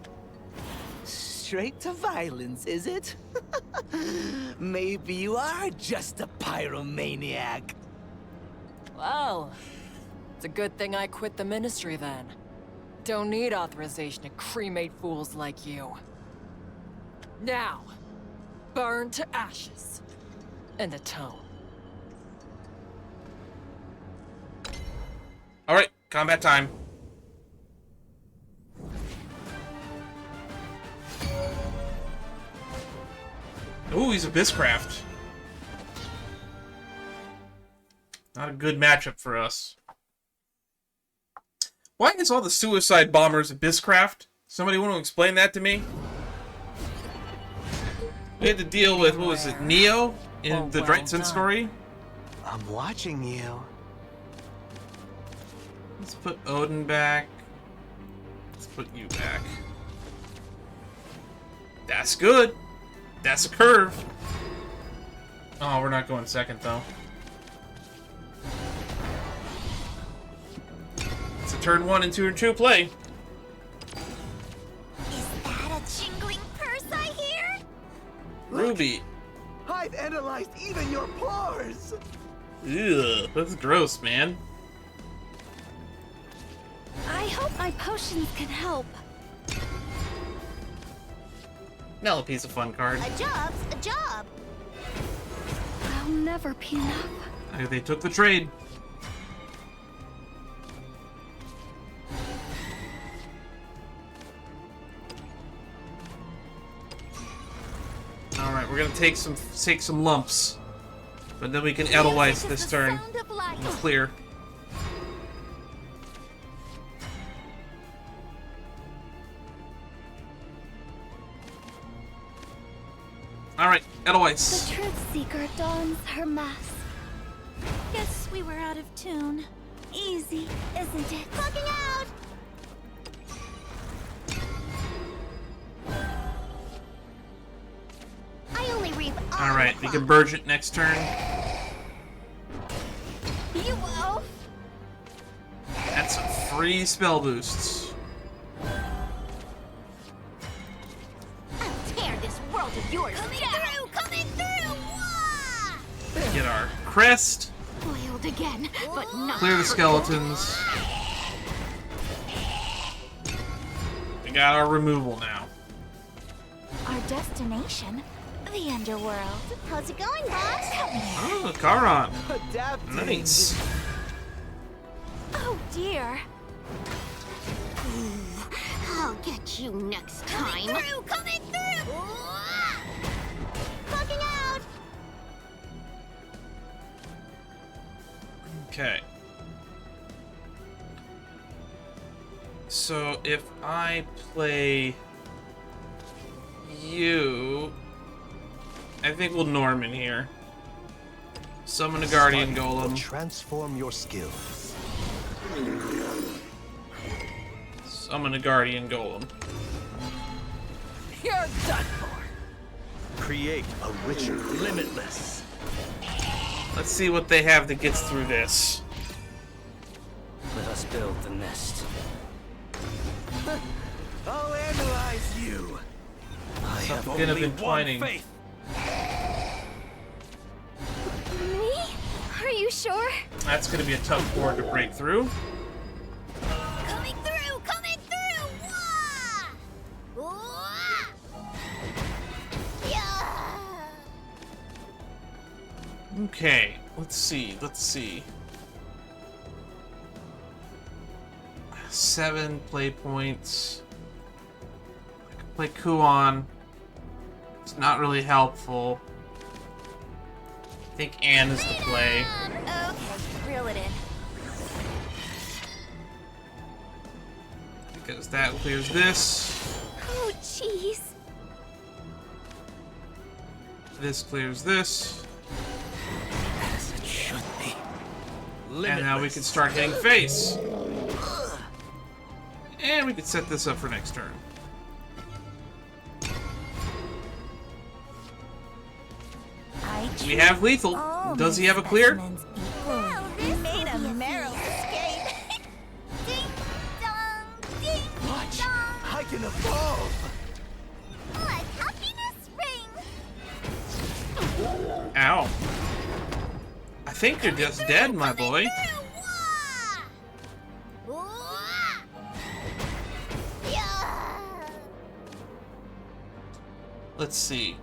Straight to violence, is it? Maybe you are just a pyromaniac. Well, it's a good thing I quit the ministry then. Don't need authorization to cremate fools like you. Now, burn to ashes. And atone. Alright, combat time. Ooh, he's a Bizcraft. Not a good matchup for us. Why is all the suicide bombers a Bizcraft? Somebody want to explain that to me? We had to deal with, what was it, Neo in the Dryson story? I'm watching you. Let's put Odin back. Let's put you back. That's good. That's a curve. Oh, we're not going second, though. It's a turn 1 and turn 2 play. Is that a jingling purse I hear? Ruby. I've analyzed even your pores. Ugh, that's gross, man. I hope my potions can help. Penelope's a fun card. A job's a job. I'll never be enough. They took the trade. Alright, we're gonna take some lumps. But then we can Edelweiss this turn. And clear. Alright, Edelweiss. The Truth Seeker dons her mask. Guess we were out of tune. Easy, isn't it? Looking out! I only reap all Alright, we can Burge it next turn. You wolf! That's some free spell boosts. I'll tear this world of yours down! Coming through! Wah! Get our crest. Foiled again, but not Clear the skeletons. We got our removal now. Our destination? The underworld. How's it going, boss? Oh, Charon. Adapting. Nice. Oh dear. I'll get you next time. Coming through! Fucking out! Okay. So if I play you, I think we'll Norman here. Summon a Guardian Golem. Transform your skills. Summon a Guardian Golem. You're done for. Create a richer, limitless. Let's see what they have that gets through this. Let us build the nest. I'll analyze you. I have Something gonna only be one twining. faith. Me? Are you sure? That's gonna be a tough board to break through. Coming through! Coming through! Wah! Wah! Yeah! Okay, let's see. 7 play points. I could play Kuon. It's not really helpful. I think Anne is the play. Okay, reel it in. Because that clears this. Oh, jeez. This clears this. As it should be. And now we can start hitting face. And we can set this up for next turn. We have lethal. Does he have a clear? Well, this made a narrow escape. Ding dong, ding Watch. dong. I can evolve. Like happiness ring. Ow. I think you're just dead, my boy. Let's see.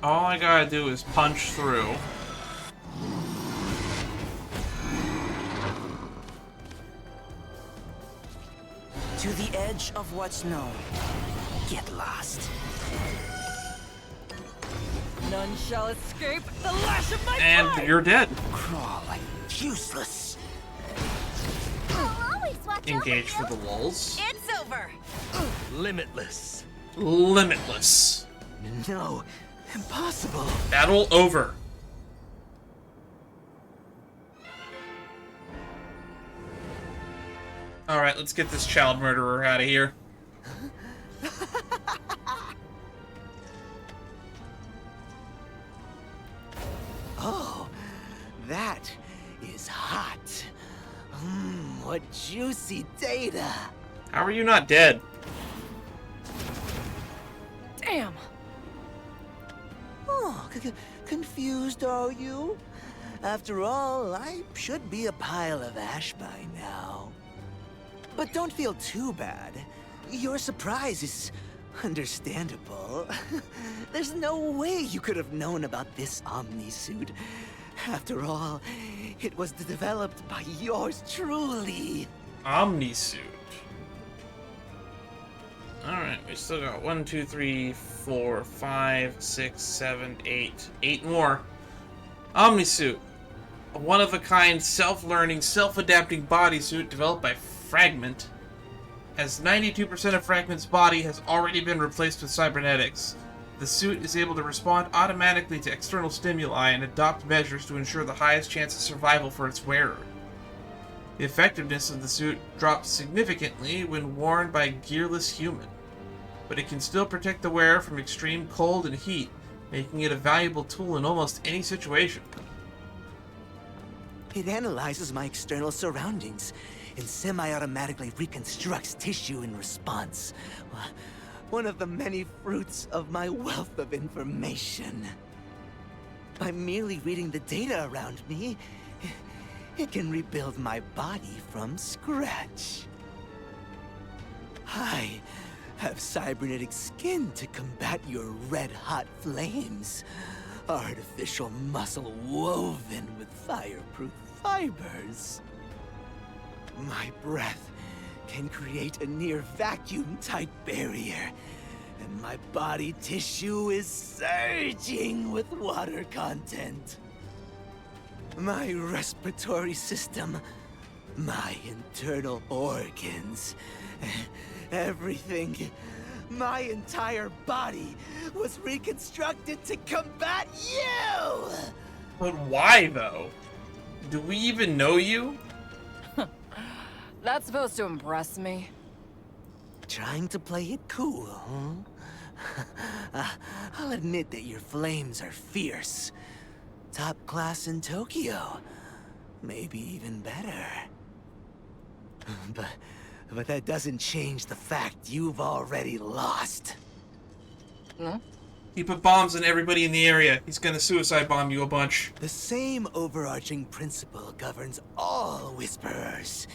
All I gotta do is punch through. To the edge of what's known. Get lost. None shall escape the lash of my And pride! you're dead. Crawl like useless. I'll always watch Engage over for you. the lulz. It's over! Limitless. Limitless. No, impossible. Battle over. Alright, let's get this child murderer out of here. Oh, that is hot. What juicy data. How are you not dead? Damn! Oh, confused are you? After all, I should be a pile of ash by now. But don't feel too bad. Your surprise is understandable. There's no way you could have known about this Omni-suit. After all, it was developed by yours truly. Omni-suit. Alright, we still got 1, 2, 3, 4, 5, 6, 7, 8. 8 more. Omni-suit. A one-of-a-kind, self-learning, self-adapting bodysuit developed by Fragment. As 92% of Fragment's body has already been replaced with cybernetics, the suit is able to respond automatically to external stimuli and adopt measures to ensure the highest chance of survival for its wearer. The effectiveness of the suit drops significantly when worn by a gearless human, but it can still protect the wearer from extreme cold and heat, making it a valuable tool in almost any situation. It analyzes my external surroundings and semi-automatically reconstructs tissue in response. One of the many fruits of my wealth of information. By merely reading the data around me, it can rebuild my body from scratch. I have cybernetic skin to combat your red-hot flames. Artificial muscle woven with fireproof fibers. My breath can create a near vacuum-tight barrier, and my body tissue is surging with water content. My respiratory system, my internal organs, everything, my entire body was reconstructed to combat you! But why, though? Do we even know you? That's supposed to impress me. Trying to play it cool, huh? I'll admit that your flames are fierce. Top class in Tokyo. Maybe even better. But that doesn't change the fact you've already lost. Hmm? He put bombs on everybody in the area. He's gonna suicide bomb you a bunch. The same overarching principle governs all Whisperers.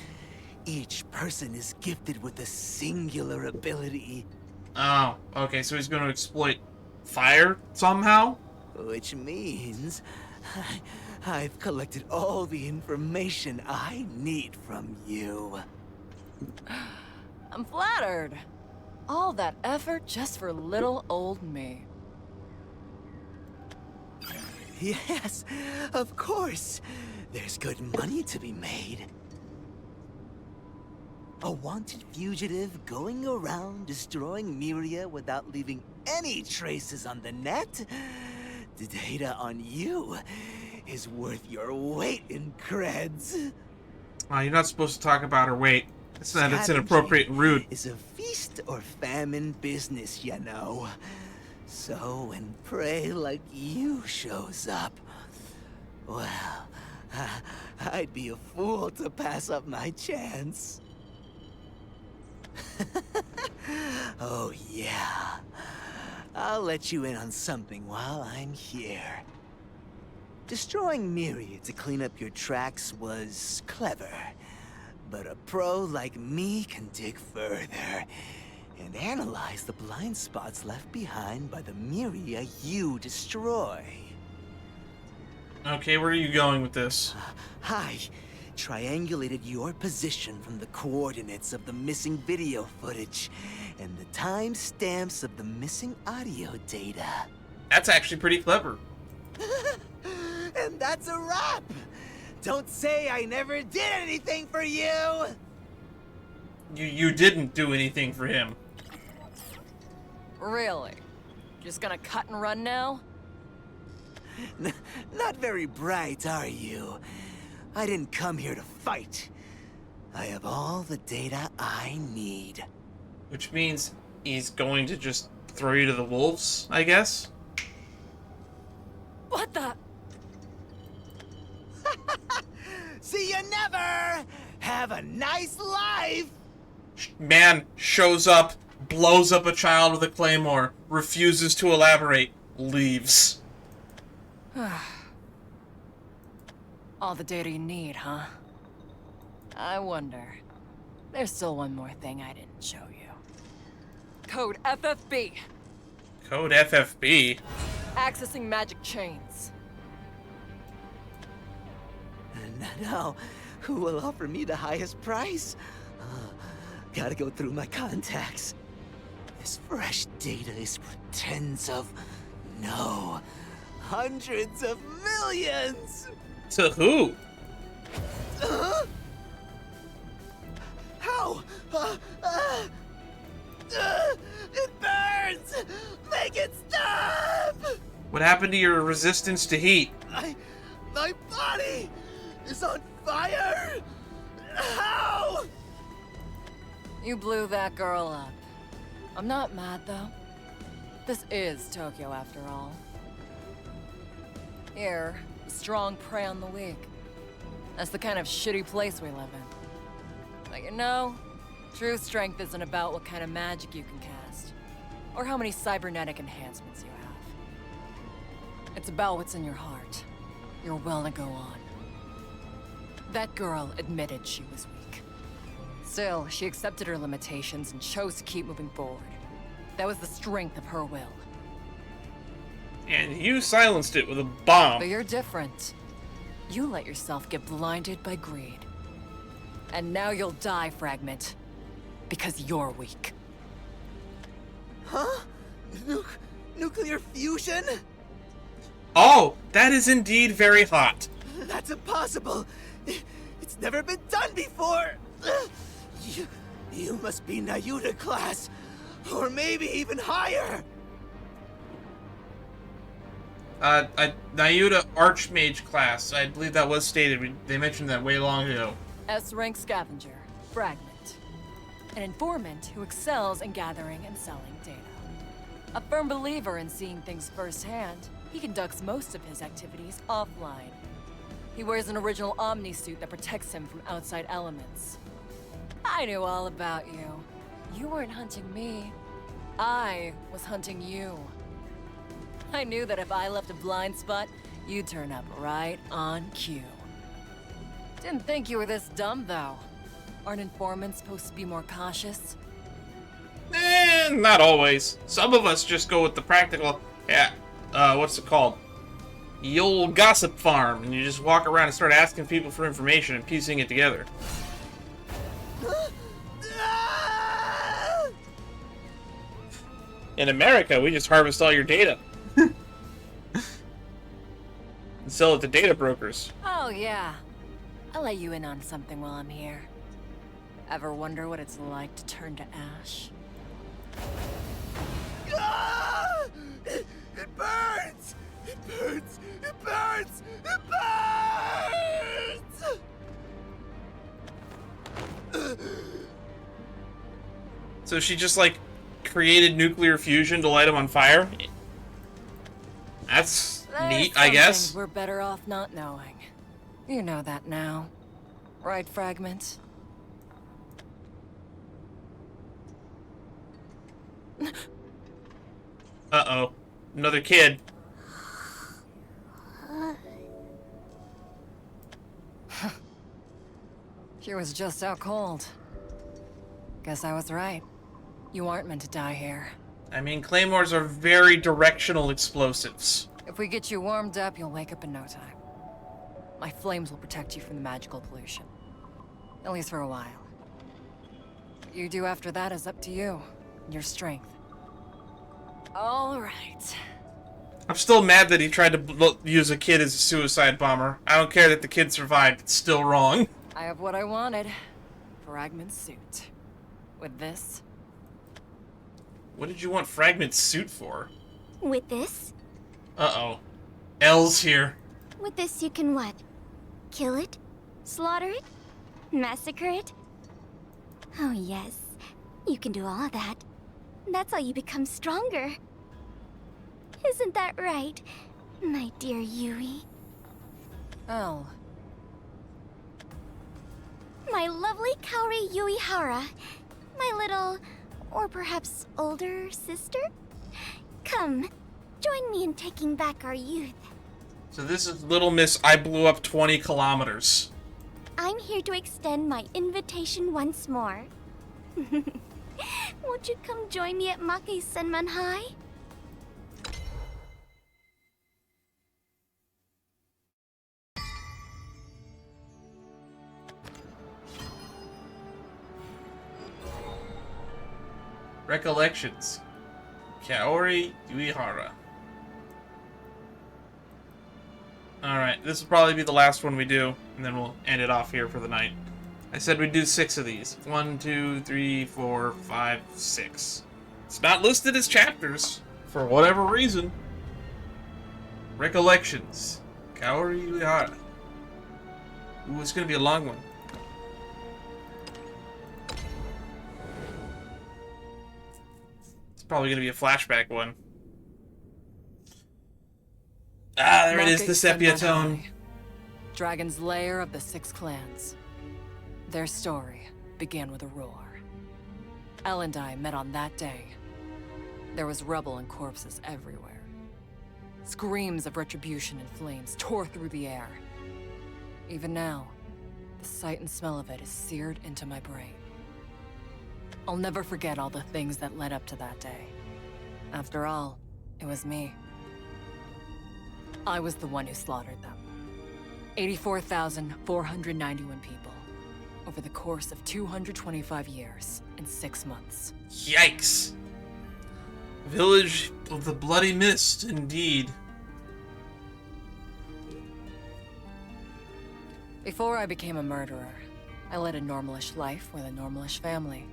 Each person is gifted with a singular ability. Oh, okay, so he's gonna exploit fire somehow? Which means I've collected all the information I need from you. I'm flattered. All that effort just for little old me. Yes, of course. There's good money to be made. A wanted fugitive going around destroying Miria without leaving any traces on the net? The data on you is worth your weight in creds. You're not supposed to talk about her weight. It's not. It's Scavenging inappropriate and rude. is a feast or famine business, you know. So when prey like you shows up, well, I'd be a fool to pass up my chance. Oh yeah. I'll let you in on something while I'm here. Destroying Miria to clean up your tracks was clever. But a pro like me can dig further and analyze the blind spots left behind by the Myria you destroy. Okay, where are you going with this? I triangulated your position from the coordinates of the missing video footage and the timestamps of the missing audio data. That's actually pretty clever. And that's a wrap! Don't say I never did anything for you! You didn't do anything for him. Really? Just gonna cut and run now? Not very bright, are you? I didn't come here to fight. I have all the data I need. Which means he's going to just throw you to the wolves, I guess? What the? See you never! Have a nice life! Man shows up, blows up a child with a claymore, refuses to elaborate, leaves. All the data you need, huh? I wonder. There's still one more thing I didn't show you. Code FFB. Code FFB? Accessing magic chains. Now, who will offer me the highest price? Gotta go through my contacts. This fresh data is for tens of... no, hundreds of millions! To who? How? It burns! Make it stop! What happened to your resistance to heat? My body is on fire! How? You blew that girl up. I'm not mad, though. This is Tokyo, after all. Here, the strong prey on the weak. That's the kind of shitty place we live in. But you know, true strength isn't about what kind of magic you can cast, or how many cybernetic enhancements you have. It's about what's in your heart, your will to go on. That girl admitted she was weak. Still, she accepted her limitations and chose to keep moving forward. That was the strength of her will. And you silenced it with a bomb. But you're different. You let yourself get blinded by greed. And now you'll die, Fragment. Because you're weak. Huh? Nuclear fusion? Oh, that is indeed very hot. That's impossible. It's never been done before. You must be Nayuta class, or maybe even higher. Nayuta Archmage class. I believe that was stated. They mentioned that way long ago. S-rank scavenger, Fragment. An informant who excels in gathering and selling data. A firm believer in seeing things firsthand, he conducts most of his activities offline. He wears an original Omni suit that protects him from outside elements. I knew all about you. You weren't hunting me. I was hunting you. I knew that if I left a blind spot, you'd turn up right on cue. Didn't think you were this dumb, though. Aren't informants supposed to be more cautious? Not always. Some of us just go with the practical, what's it called? The old gossip farm, and you just walk around and start asking people for information and piecing it together. In America, we just harvest all your data. And sell it to data brokers. Oh, yeah. I'll let you in on something while I'm here. Ever wonder what it's like to turn to ash? It burns! It burns! It burns! It burns! So she just, like, created nuclear fusion to light him on fire? That's neat, I guess. Things we're better off not knowing. You know that now. Right, Fragment? Uh-oh. Another kid. She was just out cold. Guess I was right. You aren't meant to die here. I mean, claymores are very directional explosives. If we get you warmed up, you'll wake up in no time. My flames will protect you from the magical pollution. At least for a while. What you do after that is up to you. And your strength. All right. I'm still mad that he tried to use a kid as a suicide bomber. I don't care that the kid survived. It's still wrong. I have what I wanted. Fragment suit. With this... What did you want Fragment's suit for? With this? Uh-oh. L's here. With this you can what? Kill it? Slaughter it? Massacre it? Oh yes, you can do all of that. That's how you become stronger. Isn't that right, my dear Yui? Oh. My lovely Kaori Yuihara. My little, or perhaps older sister? Come, join me in taking back our youth. So this is Little Miss I blew up 20 kilometers. I'm here to extend my invitation once more. Won't you come join me at Maki Senman High? Recollections. Kaori Yuihara. Alright, this will probably be the last one we do, and then we'll end it off here for the night. I said we'd do 6 of these. 1, 2, 3, 4, 5, 6. It's not listed as chapters, for whatever reason. Recollections. Kaori Yuihara. Ooh, it's gonna be a long one. It's probably gonna be a flashback one. Ah, there it is, the sepia tone. Dragon's lair of the 6 clans. Their story began with a roar. Elle and I met on that day. There was rubble and corpses everywhere. Screams of retribution and flames tore through the air. Even now, the sight and smell of it is seared into my brain. I'll never forget all the things that led up to that day. After all, it was me. I was the one who slaughtered them. 84,491 people. Over the course of 225 years and 6 months. Yikes! Village of the Bloody Mist, indeed. Before I became a murderer, I led a normalish life with a normalish family.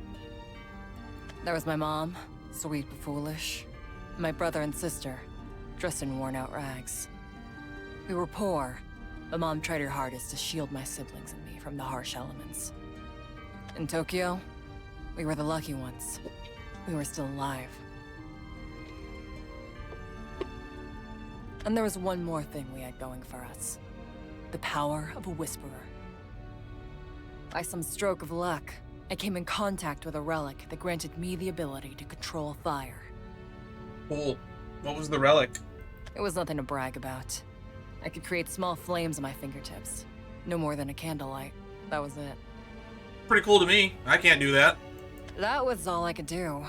There was my mom, sweet but foolish. My brother and sister, dressed in worn-out rags. We were poor, but Mom tried her hardest to shield my siblings and me from the harsh elements. In Tokyo, we were the lucky ones. We were still alive. And there was one more thing we had going for us. The power of a Whisperer. By some stroke of luck, I came in contact with a relic that granted me the ability to control fire. Cool. What was the relic? It was nothing to brag about. I could create small flames on my fingertips. No more than a candlelight. That was it. Pretty cool to me. I can't do that. That was all I could do.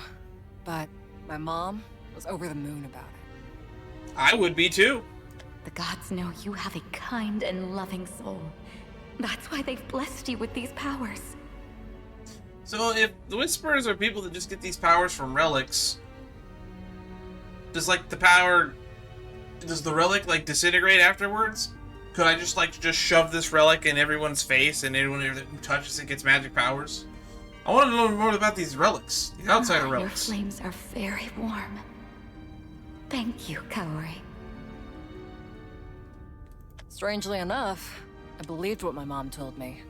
But my mom was over the moon about it. I would be too. The gods know you have a kind and loving soul. That's why they've blessed you with these powers. So if the Whisperers are people that just get these powers from relics, does the relic like disintegrate afterwards? Could I just shove this relic in everyone's face and anyone who touches it gets magic powers? I want to know more about these relics, these outsider relics. Your flames are very warm. Thank you, Kaori. Strangely enough, I believed what my mom told me,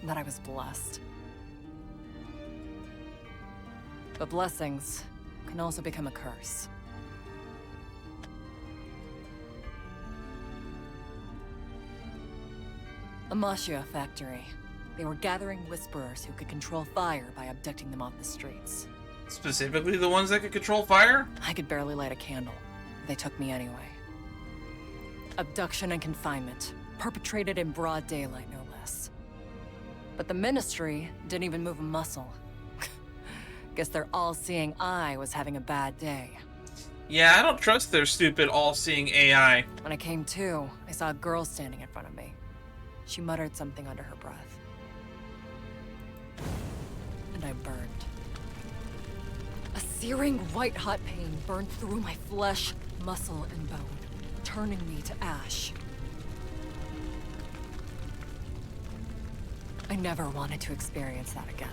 that I was blessed. But blessings can also become a curse. A Mashia factory. They were gathering Whisperers who could control fire by abducting them off the streets. Specifically the ones that could control fire? I could barely light a candle. They took me anyway. Abduction and confinement, perpetrated in broad daylight, no less. But the Ministry didn't even move a muscle. Guess their all-seeing eye was having a bad day. Yeah, I don't trust their stupid all-seeing AI. When I came to, I saw a girl standing in front of me. She muttered something under her breath. And I burned. A searing white-hot pain burned through my flesh, muscle, and bone, turning me to ash. I never wanted to experience that again.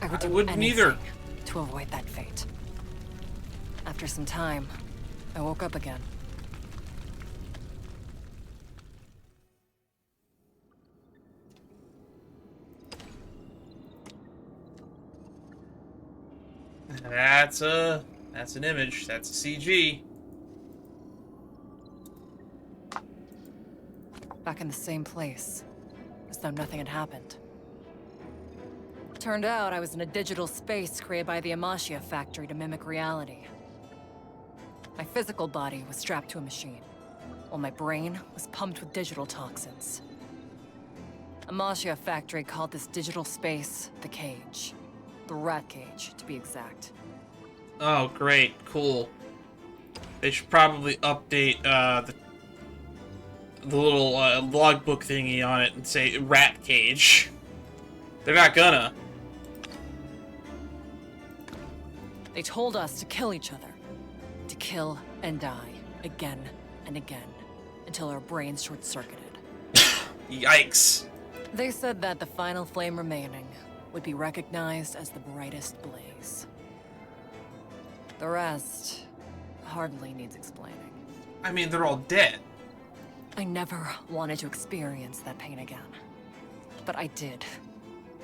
I would do anything either. To avoid that fate. After some time, I woke up again. That's an image. That's a CG. Back in the same place, as though nothing had happened. Turned out I was in a digital space created by the Amasia factory to mimic reality. My physical body was strapped to a machine, while my brain was pumped with digital toxins. Amasia factory called this digital space the cage. The rat cage, to be exact. Oh, great. Cool. They should probably update the little logbook thingy on it and say rat cage. They're not gonna. They told us to kill each other. To kill and die, again and again, until our brains short-circuited. Yikes. They said that the final flame remaining would be recognized as the brightest blaze. The rest hardly needs explaining. I mean, they're all dead. I never wanted to experience that pain again. But I did.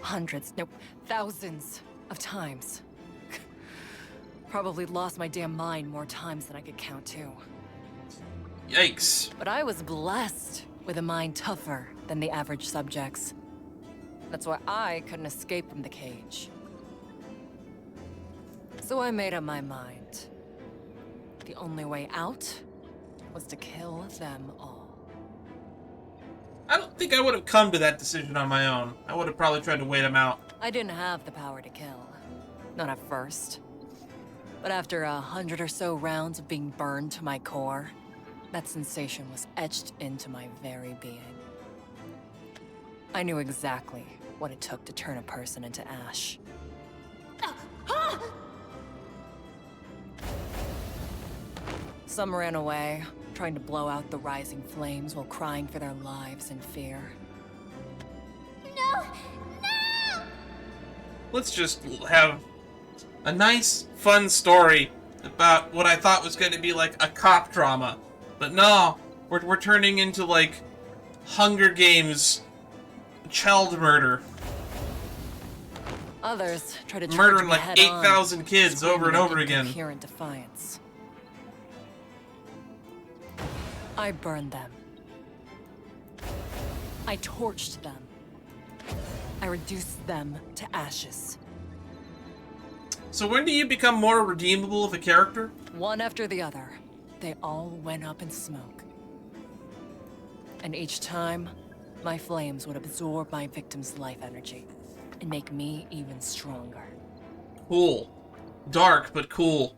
Hundreds, no, thousands of times. Probably lost my damn mind more times than I could count, too. Yikes. But I was blessed with a mind tougher than the average subjects. That's why I couldn't escape from the cage. So I made up my mind. The only way out was to kill them all. I don't think I would have come to that decision on my own. I would have probably tried to wait them out. I didn't have the power to kill. Not at first. But after 100 or so rounds of being burned to my core, that sensation was etched into my very being. I knew exactly what it took to turn a person into ash. Some ran away, trying to blow out the rising flames while crying for their lives in fear. No! No! Let's just have a nice, fun story about what I thought was going to be like a cop drama. But no, we're turning into like Hunger Games child murder. Others try to charge murdering me like head-on, 8,000 kids screaming over and in over again. Incoherent defiance. I burned them. I torched them. I reduced them to ashes. So when do you become more redeemable of a character? One after the other, they all went up in smoke. And each time, my flames would absorb my victim's life energy and make me even stronger. Cool. Dark, but cool.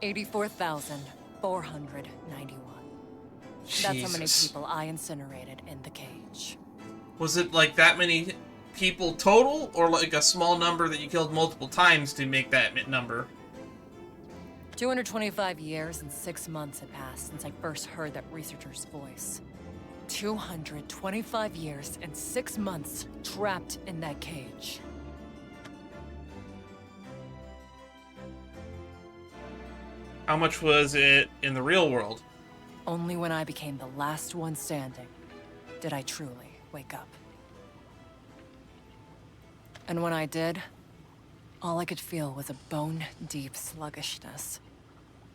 84,491. That's how many Jesus. people I incinerated in the cage. Was it like that many people total, or like a small number that you killed multiple times to make that number? 225 years and 6 months had passed since I first heard that researcher's voice. 225 years and 6 months trapped in that cage. How much was it in the real world? Only when I became the last one standing did I truly wake up. And when I did, all I could feel was a bone-deep sluggishness.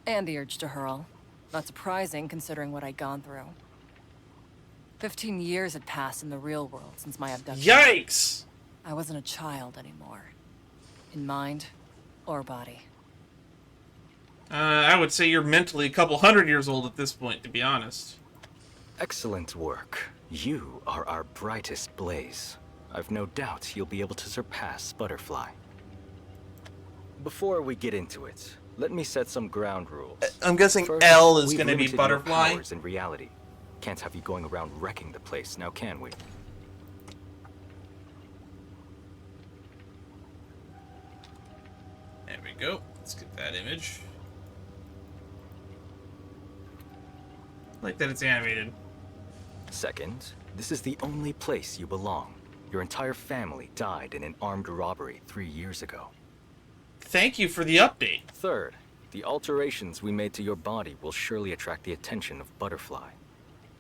And the urge to hurl. Not surprising considering what I'd gone through. 15 years had passed in the real world since my abduction. Yikes! I wasn't a child anymore. In mind or body. I would say you're mentally a couple 100 years old at this point, to be honest. Excellent work. You are our brightest blaze. I've no doubt you'll be able to surpass Butterfly. Before we get into it, let me set some ground rules. I'm guessing First, L is we've going to be limited your Butterfly. powers in reality. Can't have you going around wrecking the place, now can we? There we go. Let's get that image. I like that it's animated. Second, this is the only place you belong. Your entire family died in an armed robbery 3 years ago. Thank you for the update. Third, the alterations we made to your body will surely attract the attention of Butterfly.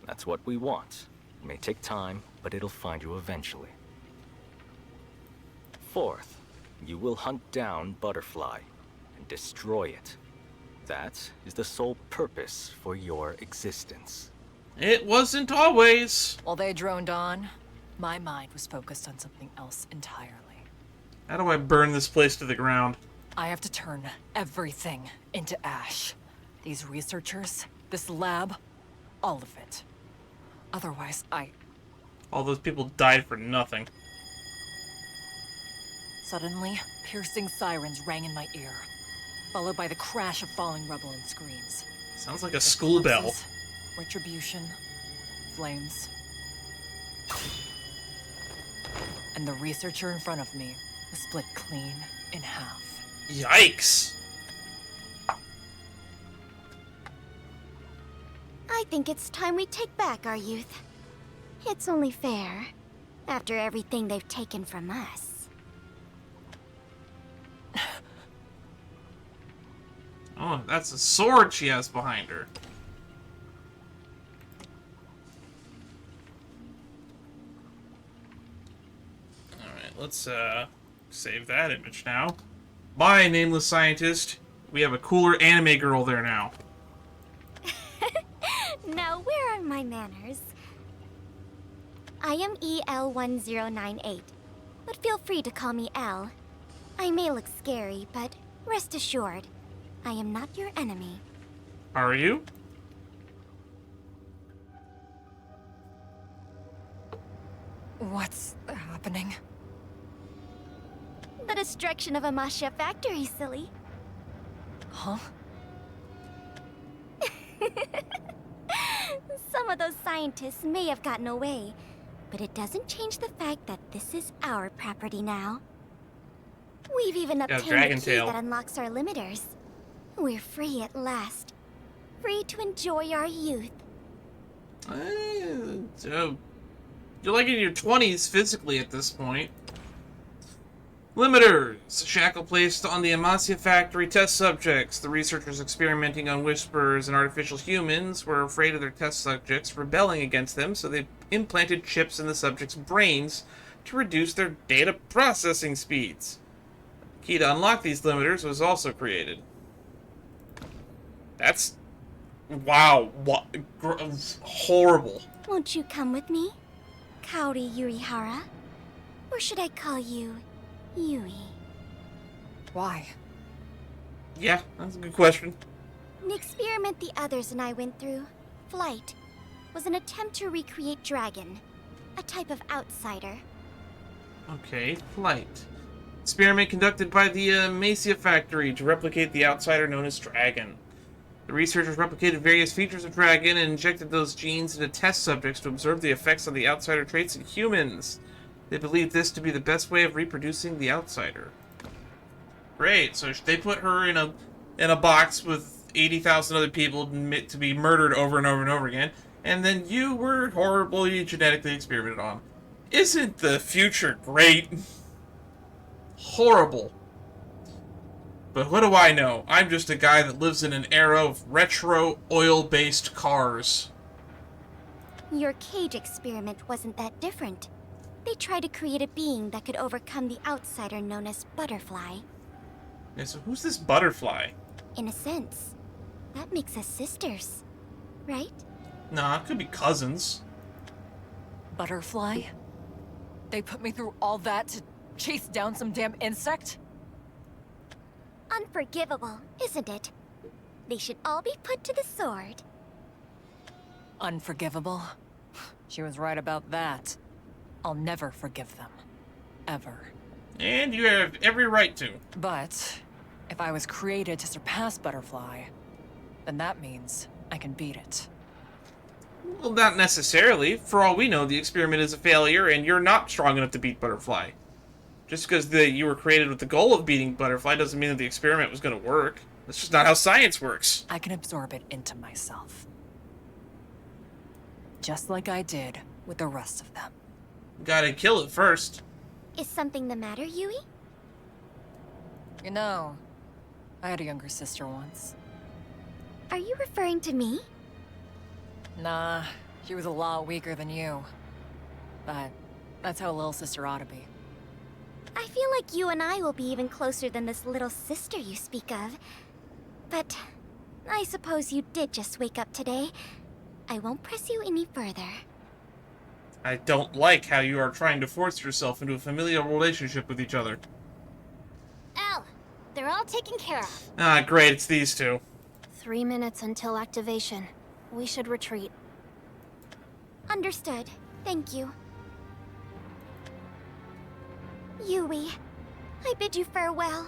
That's what we want. It may take time, but it'll find you eventually. Fourth, you will hunt down Butterfly and destroy it. That is the sole purpose for your existence. It wasn't always. While they droned on, my mind was focused on something else entirely. How do I burn this place to the ground? I have to turn everything into ash. These researchers, this lab, all of it. Otherwise, All those people died for nothing. Suddenly, piercing sirens rang in my ear, followed by the crash of falling rubble and screams. Sounds like a school bell. Corpses, retribution, flames. And the researcher in front of me was split clean in half. Yikes. I think it's time we take back our youth. It's only fair, after everything they've taken from us. Oh, that's a sword she has behind her. Alright, let's save that image now. Bye, nameless scientist. We have a cooler anime girl there now. Now, where are my manners? I am EL1098, but feel free to call me L. I may look scary, but rest assured, I am not your enemy. Are you? What's happening? The destruction of Amasya factory, silly. Huh? Some of those scientists may have gotten away, but it doesn't change the fact that this is our property now. We've even obtained the key that unlocks our limiters. We're free at last. Free to enjoy our youth. You're like in your 20s physically at this point. Limiters. Shackle placed on the Amasya factory test subjects. The researchers experimenting on whisperers and artificial humans were afraid of their test subjects rebelling against them, so they implanted chips in the subjects' brains to reduce their data processing speeds. The key to unlock these limiters was also created. That's... wow. What? Horrible. Won't you come with me, Kaori Yuihara? Or should I call you Yui? Why? Yeah, that's a good question. The experiment the others and I went through, Flight, was an attempt to recreate Dragon, a type of outsider. Okay, Flight. Experiment conducted by the Amasya factory to replicate the outsider known as Dragon. The researchers replicated various features of Dragon and injected those genes into test subjects to observe the effects on the outsider traits in humans. They believed this to be the best way of reproducing the outsider. Great, so they put her in a box with 80,000 other people to be murdered over and over and over again, and then you were horribly genetically experimented on. Isn't the future great? Horrible. But what do I know? I'm just a guy that lives in an era of retro oil-based cars. Your cage experiment wasn't that different. They tried to create a being that could overcome the outsider known as Butterfly. Yeah, so who's this Butterfly? In a sense, that makes us sisters, right? Nah, it could be cousins. Butterfly? They put me through all that to chase down some damn insect? Unforgivable, isn't it? They should all be put to the sword. Unforgivable? She was right about that. I'll never forgive them. Ever. And you have every right to. But if I was created to surpass Butterfly, then that means I can beat it. Well, not necessarily. For all we know, the experiment is a failure, and you're not strong enough to beat Butterfly. Just because you were created with the goal of beating Butterfly doesn't mean that the experiment was going to work. That's just not how science works. I can absorb it into myself. Just like I did with the rest of them. Gotta kill it first. Is something the matter, Yui? You know, I had a younger sister once. Are you referring to me? Nah, she was a lot weaker than you. But that's how a little sister ought to be. I feel like you and I will be even closer than this little sister you speak of. But I suppose you did just wake up today. I won't press you any further. I don't like how you are trying to force yourself into a familial relationship with each other. Oh, they're all taken care of. Ah, great, it's these two. 3 minutes until activation. We should retreat. Understood. Thank you. Yui, I bid you farewell.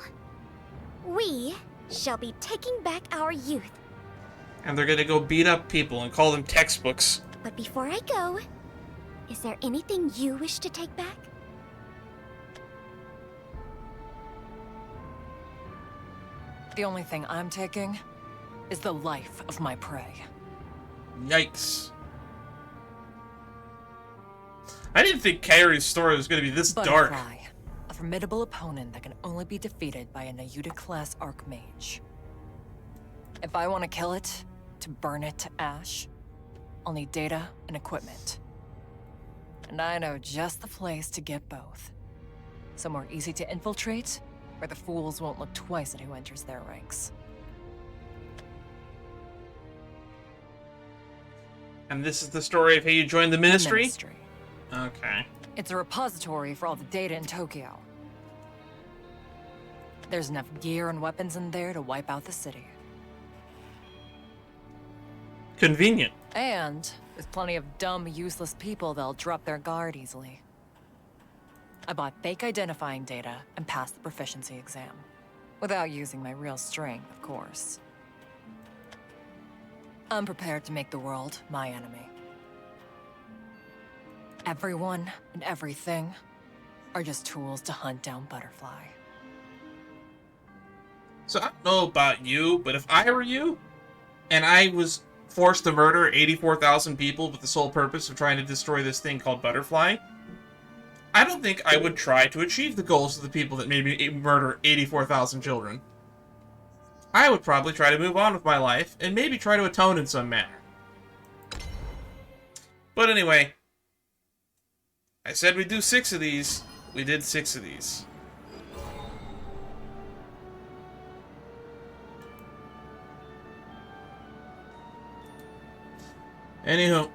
We shall be taking back our youth. And they're gonna go beat up people and call them textbooks. But before I go, is there anything you wish to take back? The only thing I'm taking is the life of my prey. Yikes. I didn't think Kaori's story was going to be this dark. Butterfly, a formidable opponent that can only be defeated by a Nayuta-class Archmage. If I want to kill it, to burn it to ash, I'll need data and equipment. And I know just the place to get both. Somewhere easy to infiltrate, where the fools won't look twice at who enters their ranks. And this is the story of how you joined the Ministry? The Ministry. Okay. It's a repository for all the data in Tokyo. There's enough gear and weapons in there to wipe out the city. Convenient. And there's plenty of dumb, useless people that'll drop their guard easily. I bought fake identifying data and passed the proficiency exam. Without using my real strength, of course. I'm prepared to make the world my enemy. Everyone and everything are just tools to hunt down Butterfly. So I don't know about you, but if I were you, and I was forced to murder 84,000 people with the sole purpose of trying to destroy this thing called Butterfly, I don't think I would try to achieve the goals of the people that made me murder 84,000 children. I would probably try to move on with my life, and maybe try to atone in some manner. But anyway, I said we'd do 6 of these. We did 6 of these. Anywho,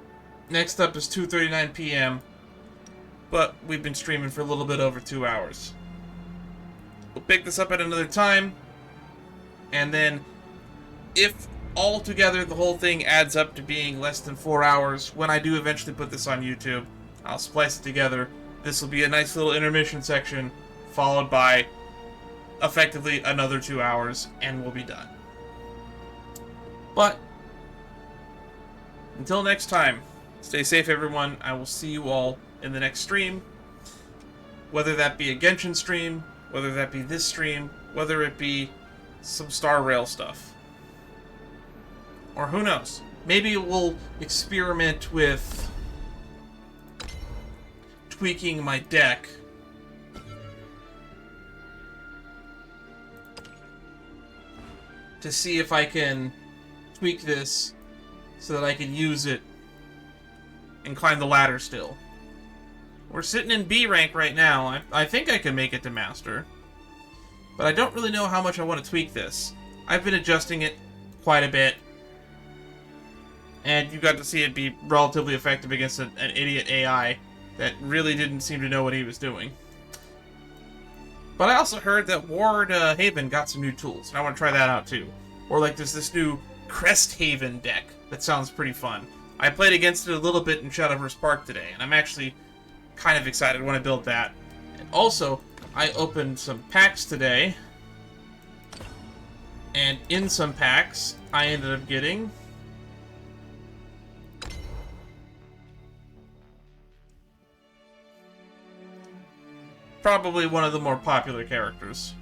next up is 2:39 p.m. But we've been streaming for a little bit over 2 hours. We'll pick this up at another time. And then, if altogether the whole thing adds up to being less than 4 hours, when I do eventually put this on YouTube, I'll splice it together. This will be a nice little intermission section, followed by effectively another 2 hours, and we'll be done. But until next time, stay safe, everyone. I will see you all in the next stream. Whether that be a Genshin stream, whether that be this stream, whether it be some Star Rail stuff. Or who knows? Maybe we'll experiment with tweaking my deck to see if I can tweak this so that I can use it and climb the ladder still. We're sitting in B rank right now. I think I can make it to Master. But I don't really know how much I want to tweak this. I've been adjusting it quite a bit. And you got to see it be relatively effective against an idiot AI that really didn't seem to know what he was doing. But I also heard that Ward Haven got some new tools, and I want to try that out too. Or like there's this new Crest Haven deck that sounds pretty fun. I played against it a little bit in Shadowverse Park today, and I'm actually kind of excited when I build that. And also, I opened some packs today, and in some packs, I ended up getting probably one of the more popular characters.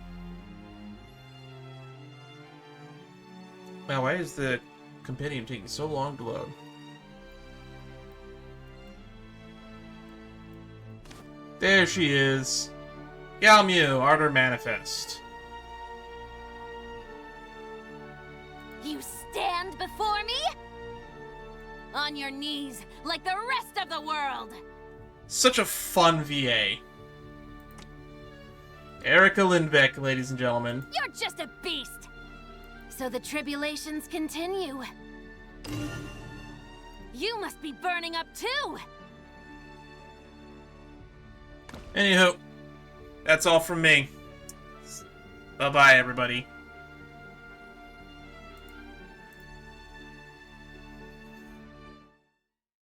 Now, why is the compendium taking so long to load? There she is. Galmu, Ardor Manifest. You stand before me? On your knees, like the rest of the world. Such a fun VA. Erica Lindbeck, ladies and gentlemen. You're just a beast. So the tribulations continue. You must be burning up too. Anywho, that's all from me. Bye-bye, everybody.